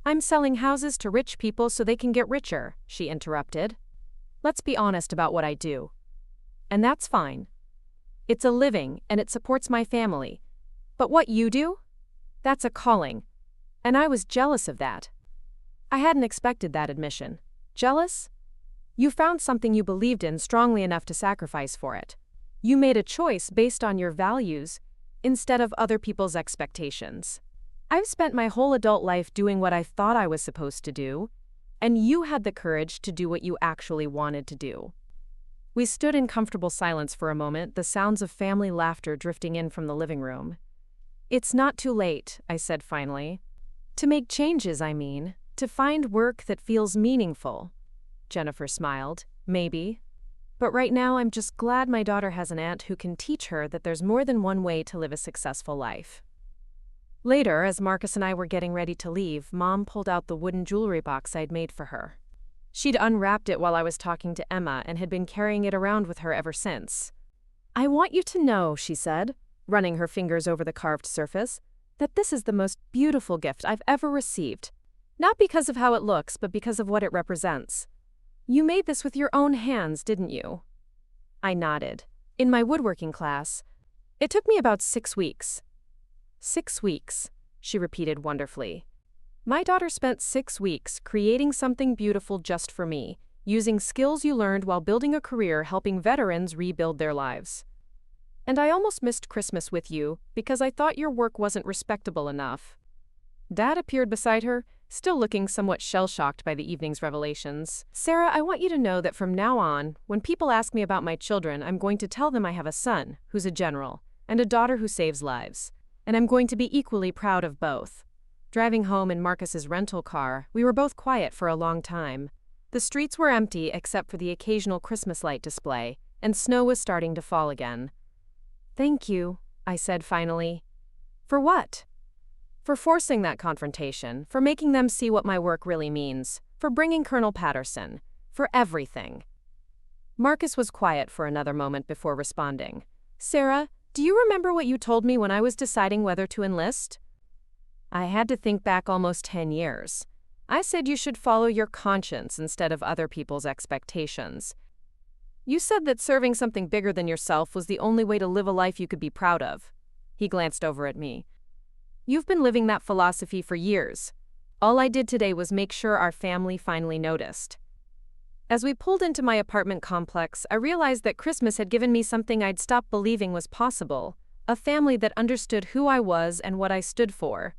I'm selling houses to rich people so they can get richer, she interrupted. Let's be honest about what I do. And that's fine. It's a living and it supports my family. But what you do? That's a calling. And I was jealous of that. I hadn't expected that admission. Jealous? You found something you believed in strongly enough to sacrifice for it. You made a choice based on your values instead of other people's expectations. I've spent my whole adult life doing what I thought I was supposed to do, and you had the courage to do what you actually wanted to do. We stood in comfortable silence for a moment, the sounds of family laughter drifting in from the living room. It's not too late, I said finally. To make changes, I mean. To find work that feels meaningful. Jennifer smiled. Maybe. But right now I'm just glad my daughter has an aunt who can teach her that there's more than one way to live a successful life. Later, as Marcus and I were getting ready to leave, Mom pulled out the wooden jewelry box I'd made for her. She'd unwrapped it while I was talking to Emma and had been carrying it around with her ever since. I want you to know, she said, running her fingers over the carved surface, that this is the most beautiful gift I've ever received. Not because of how it looks, but because of what it represents. You made this with your own hands, didn't you? I nodded. In my woodworking class. It took me about 6 weeks. 6 weeks, she repeated wonderfully. My daughter spent 6 weeks creating something beautiful just for me, using skills you learned while building a career helping veterans rebuild their lives. And I almost missed Christmas with you because I thought your work wasn't respectable enough. Dad appeared beside her, still looking somewhat shell-shocked by the evening's revelations. Sarah, I want you to know that from now on, when people ask me about my children, I'm going to tell them I have a son, who's a general, and a daughter who saves lives. And I'm going to be equally proud of both. Driving home in Marcus's rental car, we were both quiet for a long time. The streets were empty except for the occasional Christmas light display, and snow was starting to fall again. "Thank you," I said finally. "For what?" "For forcing that confrontation, for making them see what my work really means, for bringing Colonel Patterson, for everything." Marcus was quiet for another moment before responding. "Sarah, do you remember what you told me when I was deciding whether to enlist?" I had to think back almost 10 years. I said you should follow your conscience instead of other people's expectations. You said that serving something bigger than yourself was the only way to live a life you could be proud of. He glanced over at me. You've been living that philosophy for years. All I did today was make sure our family finally noticed. As we pulled into my apartment complex, I realized that Christmas had given me something I'd stopped believing was possible, a family that understood who I was and what I stood for.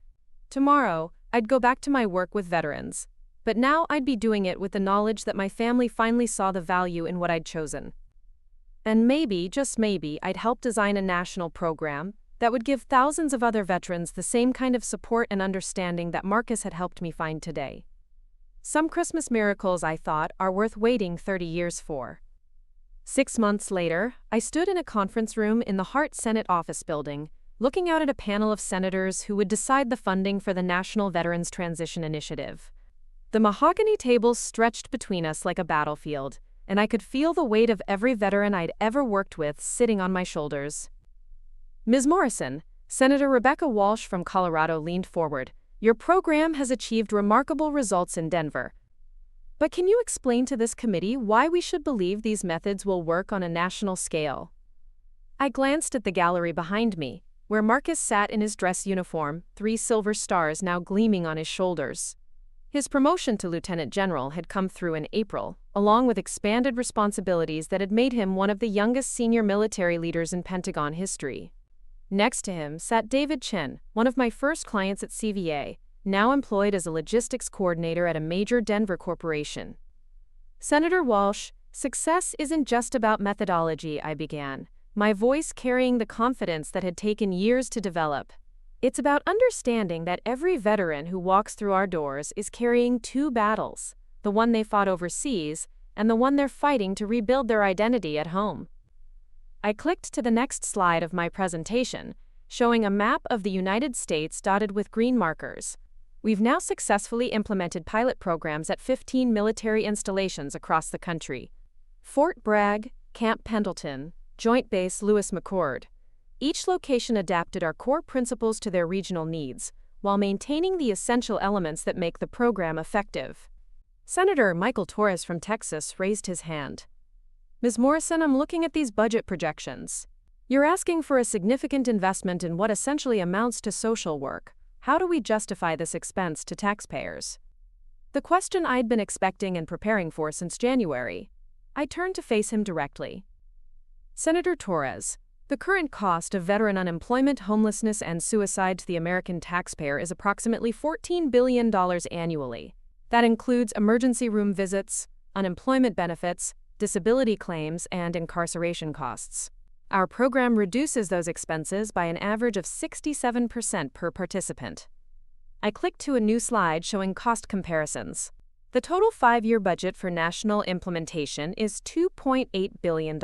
Tomorrow, I'd go back to my work with veterans, but now I'd be doing it with the knowledge that my family finally saw the value in what I'd chosen. And maybe, just maybe, I'd help design a national program that would give thousands of other veterans the same kind of support and understanding that Marcus had helped me find today. Some Christmas miracles, I thought, are worth waiting 30 years for. 6 months later, I stood in a conference room in the Hart Senate office building, looking out at a panel of senators who would decide the funding for the National Veterans Transition Initiative. The mahogany tables stretched between us like a battlefield, and I could feel the weight of every veteran I'd ever worked with sitting on my shoulders. "Ms. Morrison," Senator Rebecca Walsh from Colorado leaned forward, "your program has achieved remarkable results in Denver. But can you explain to this committee why we should believe these methods will work on a national scale?" I glanced at the gallery behind me, where Marcus sat in his dress uniform, 3 silver stars now gleaming on his shoulders. His promotion to lieutenant general had come through in April, along with expanded responsibilities that had made him one of the youngest senior military leaders in Pentagon history. Next to him sat David Chen, one of my first clients at CVA, now employed as a logistics coordinator at a major Denver corporation. "Senator Walsh, success isn't just about methodology," I began, my voice carrying the confidence that had taken years to develop. "It's about understanding that every veteran who walks through our doors is carrying 2 battles, the one they fought overseas and the one they're fighting to rebuild their identity at home." I clicked to the next slide of my presentation, showing a map of the United States dotted with green markers. We've now successfully implemented pilot programs at 15 military installations across the country. Fort Bragg, Camp Pendleton, Joint Base Lewis McChord. Each location adapted our core principles to their regional needs, while maintaining the essential elements that make the program effective. Senator Michael Torres from Texas raised his hand. "Ms. Morrison, I'm looking at these budget projections. You're asking for a significant investment in what essentially amounts to social work. How do we justify this expense to taxpayers?" The question I'd been expecting and preparing for since January. I turned to face him directly. "Senator Torres, the current cost of veteran unemployment, homelessness, and suicide to the American taxpayer is approximately $14 billion annually. That includes emergency room visits, unemployment benefits, disability claims, and incarceration costs. Our program reduces those expenses by an average of 67% per participant." I clicked to a new slide showing cost comparisons. The total 5-year budget for national implementation is $2.8 billion.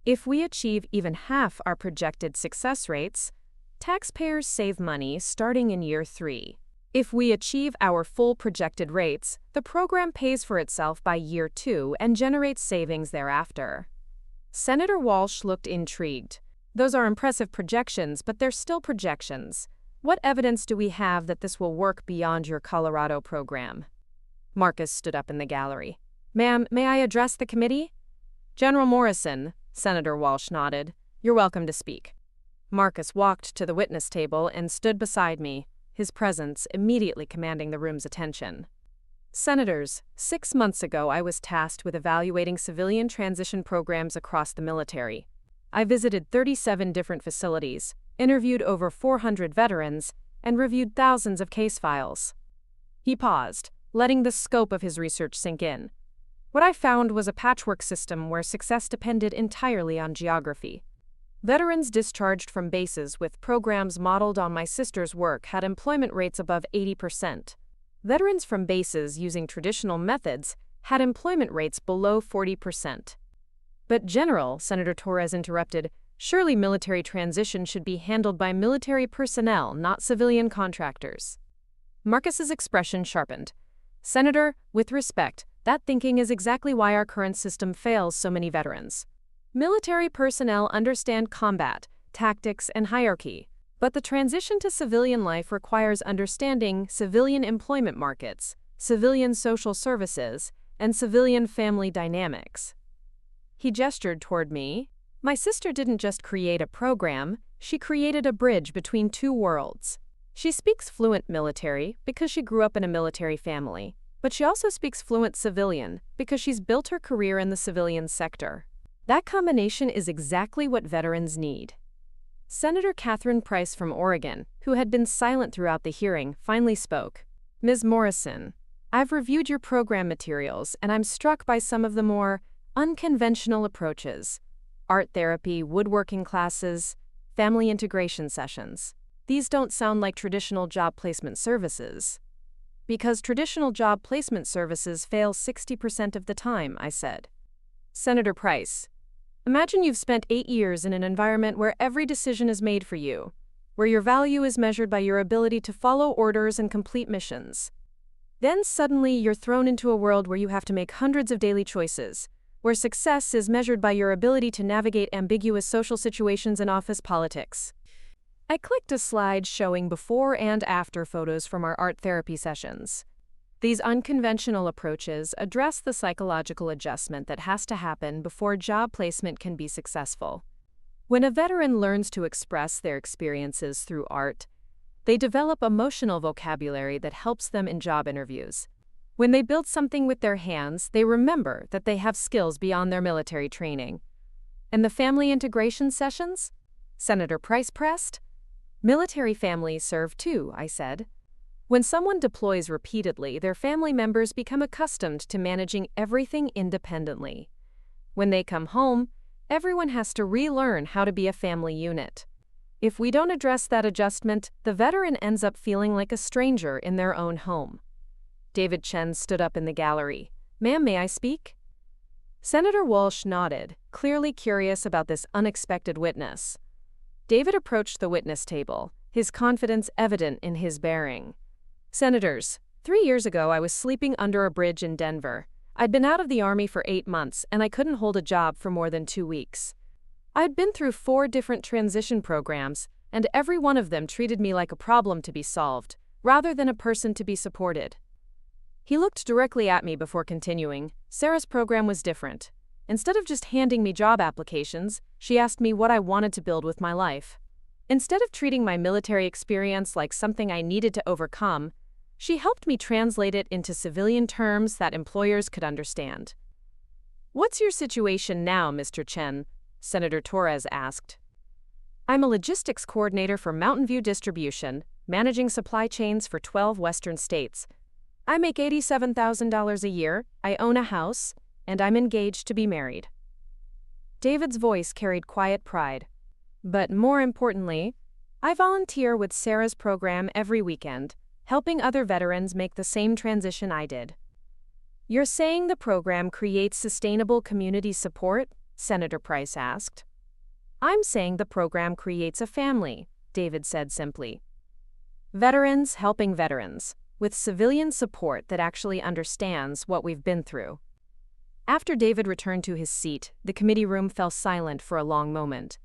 If we achieve even half our projected success rates, taxpayers save money starting in year 3. If we achieve our full projected rates, the program pays for itself by year 2 and generates savings thereafter. Senator Walsh looked intrigued. "Those are impressive projections, but they're still projections. What evidence do we have that this will work beyond your Colorado program?" Marcus stood up in the gallery. "Ma'am, may I address the committee?" "General Morrison," Senator Walsh nodded, "you're welcome to speak." Marcus walked to the witness table and stood beside me, his presence immediately commanding the room's attention. Senators, 6 months ago I was tasked with evaluating civilian transition programs across the military. I visited 37 different facilities, interviewed over 400 veterans, and reviewed thousands of case files. He paused, letting the scope of his research sink in. What I found was a patchwork system where success depended entirely on geography. Veterans discharged from bases with programs modeled on my sister's work had employment rates above 80%. Veterans from bases using traditional methods had employment rates below 40%. But General, Senator Torres interrupted, surely military transition should be handled by military personnel, not civilian contractors. Marcus's expression sharpened. Senator, with respect, that thinking is exactly why our current system fails so many veterans. Military personnel understand combat, tactics, and hierarchy, but the transition to civilian life requires understanding civilian employment markets, civilian social services, and civilian family dynamics. He gestured toward me. My sister didn't just create a program, she created a bridge between two worlds. She speaks fluent military because she grew up in a military family, but she also speaks fluent civilian because she's built her career in the civilian sector. That combination is exactly what veterans need. Senator Catherine Price from Oregon, who had been silent throughout the hearing, finally spoke. Ms. Morrison, I've reviewed your program materials and I'm struck by some of the more unconventional approaches. Art therapy, woodworking classes, family integration sessions. These don't sound like traditional job placement services. Because traditional job placement services fail 60% of the time, I said. Senator Price, imagine you've spent 8 years in an environment where every decision is made for you, where your value is measured by your ability to follow orders and complete missions. Then suddenly you're thrown into a world where you have to make hundreds of daily choices, where success is measured by your ability to navigate ambiguous social situations and office politics. I clicked a slide showing before and after photos from our art therapy sessions. These unconventional approaches address the psychological adjustment that has to happen before job placement can be successful. When a veteran learns to express their experiences through art, they develop emotional vocabulary that helps them in job interviews. When they build something with their hands, they remember that they have skills beyond their military training. And the family integration sessions? Senator Price pressed. Military families serve too, I said. When someone deploys repeatedly, their family members become accustomed to managing everything independently. When they come home, everyone has to relearn how to be a family unit. If we don't address that adjustment, the veteran ends up feeling like a stranger in their own home. David Chen stood up in the gallery. Ma'am, may I speak? Senator Walsh nodded, clearly curious about this unexpected witness. David approached the witness table, his confidence evident in his bearing. Senators, 3 years ago I was sleeping under a bridge in Denver. I'd been out of the Army for 8 months and I couldn't hold a job for more than 2 weeks. I'd been through 4 different transition programs, and every one of them treated me like a problem to be solved, rather than a person to be supported. He looked directly at me before continuing. Sarah's program was different. Instead of just handing me job applications, she asked me what I wanted to build with my life. Instead of treating my military experience like something I needed to overcome, she helped me translate it into civilian terms that employers could understand. What's your situation now, Mr. Chen? Senator Torres asked. I'm a logistics coordinator for Mountain View Distribution, managing supply chains for 12 Western states. I make $87,000 a year, I own a house, and I'm engaged to be married. David's voice carried quiet pride. But more importantly, I volunteer with Sarah's program every weekend, helping other veterans make the same transition I did. You're saying the program creates sustainable community support? Senator Price asked. I'm saying the program creates a family, David said simply. Veterans helping veterans, with civilian support that actually understands what we've been through. After David returned to his seat, the committee room fell silent for a long moment.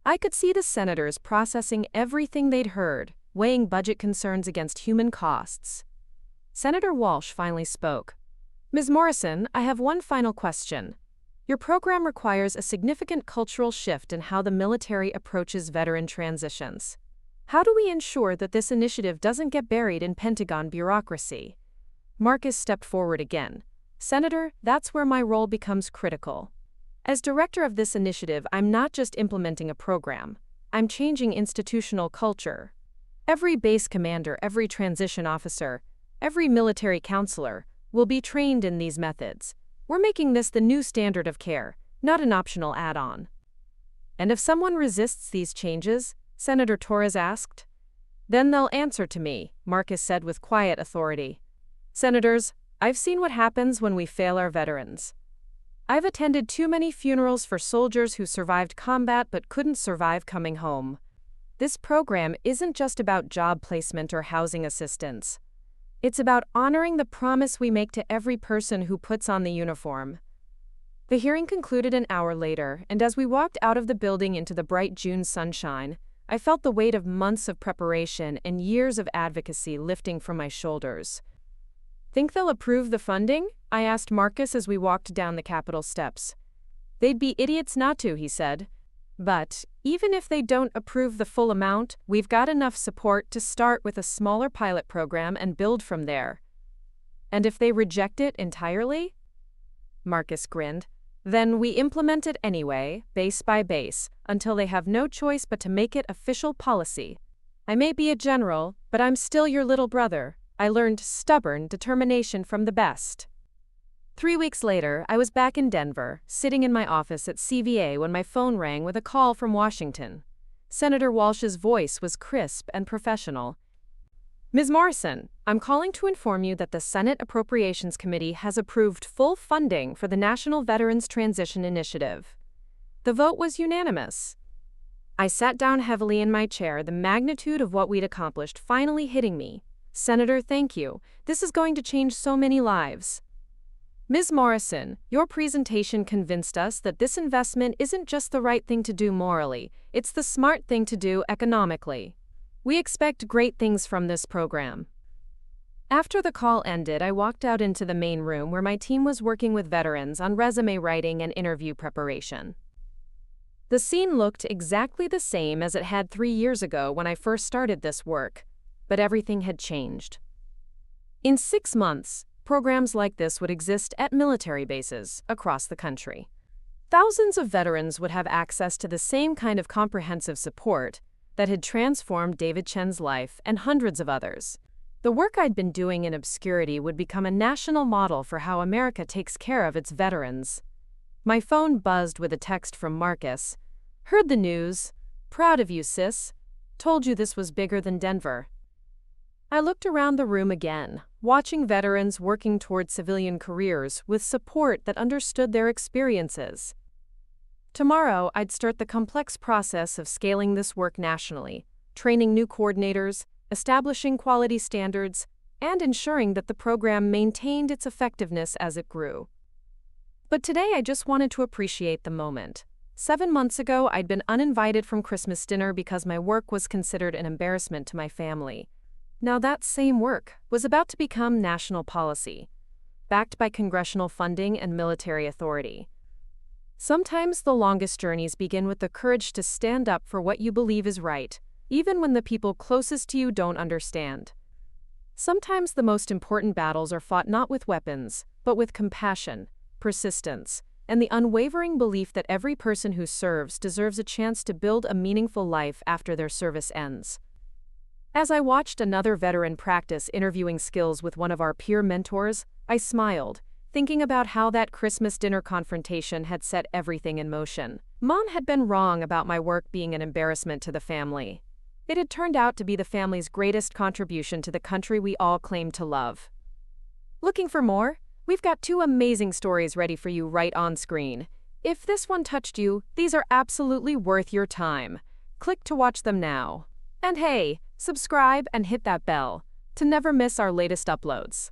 I could see the senators processing everything they'd heard, weighing budget concerns against human costs. Senator Walsh finally spoke. Ms. Morrison, I have one final question. Your program requires a significant cultural shift in how the military approaches veteran transitions. How do we ensure that this initiative doesn't get buried in Pentagon bureaucracy? Marcus stepped forward again. Senator, that's where my role becomes critical. As director of this initiative, I'm not just implementing a program. I'm changing institutional culture. Every base commander, every transition officer, every military counselor will be trained in these methods. We're making this the new standard of care, not an optional add-on. And if someone resists these changes, Senator Torres asked, then they'll answer to me, Marcus said with quiet authority. Senators, I've seen what happens when we fail our veterans. I've attended too many funerals for soldiers who survived combat but couldn't survive coming home. This program isn't just about job placement or housing assistance. It's about honoring the promise we make to every person who puts on the uniform. The hearing concluded an hour later, and as we walked out of the building into the bright June sunshine, I felt the weight of months of preparation and years of advocacy lifting from my shoulders. Think they'll approve the funding? I asked Marcus as we walked down the Capitol steps. They'd be idiots not to, he said. But even if they don't approve the full amount, we've got enough support to start with a smaller pilot program and build from there. And if they reject it entirely? Marcus grinned. Then we implement it anyway, base by base, until they have no choice but to make it official policy. I may be a general, but I'm still your little brother. I learned stubborn determination from the best. 3 weeks later, I was back in Denver, sitting in my office at CVA when my phone rang with a call from Washington. Senator Walsh's voice was crisp and professional. Ms. Morrison, I'm calling to inform you that the Senate Appropriations Committee has approved full funding for the National Veterans Transition Initiative. The vote was unanimous. I sat down heavily in my chair, the magnitude of what we'd accomplished finally hitting me. Senator, thank you. This is going to change so many lives. Ms. Morrison, your presentation convinced us that this investment isn't just the right thing to do morally, it's the smart thing to do economically. We expect great things from this program. After the call ended, I walked out into the main room where my team was working with veterans on resume writing and interview preparation. The scene looked exactly the same as it had 3 years ago when I first started this work, but everything had changed. In 6 months, programs like this would exist at military bases across the country. Thousands of veterans would have access to the same kind of comprehensive support that had transformed David Chen's life and hundreds of others. The work I'd been doing in obscurity would become a national model for how America takes care of its veterans. My phone buzzed with a text from Marcus. Heard the news. Proud of you, sis. Told you this was bigger than Denver. I looked around the room again, watching veterans working toward civilian careers with support that understood their experiences. Tomorrow, I'd start the complex process of scaling this work nationally, training new coordinators, establishing quality standards, and ensuring that the program maintained its effectiveness as it grew. But today, I just wanted to appreciate the moment. 7 months ago, I'd been uninvited from Christmas dinner because my work was considered an embarrassment to my family. Now that same work was about to become national policy, backed by congressional funding and military authority. Sometimes the longest journeys begin with the courage to stand up for what you believe is right, even when the people closest to you don't understand. Sometimes the most important battles are fought not with weapons, but with compassion, persistence, and the unwavering belief that every person who serves deserves a chance to build a meaningful life after their service ends. As I watched another veteran practice interviewing skills with one of our peer mentors, I smiled, thinking about how that Christmas dinner confrontation had set everything in motion. Mom had been wrong about my work being an embarrassment to the family. It had turned out to be the family's greatest contribution to the country we all claim to love. Looking for more? We've got 2 amazing stories ready for you right on screen. If this one touched you, these are absolutely worth your time. Click to watch them now. And hey, subscribe and hit that bell to never miss our latest uploads.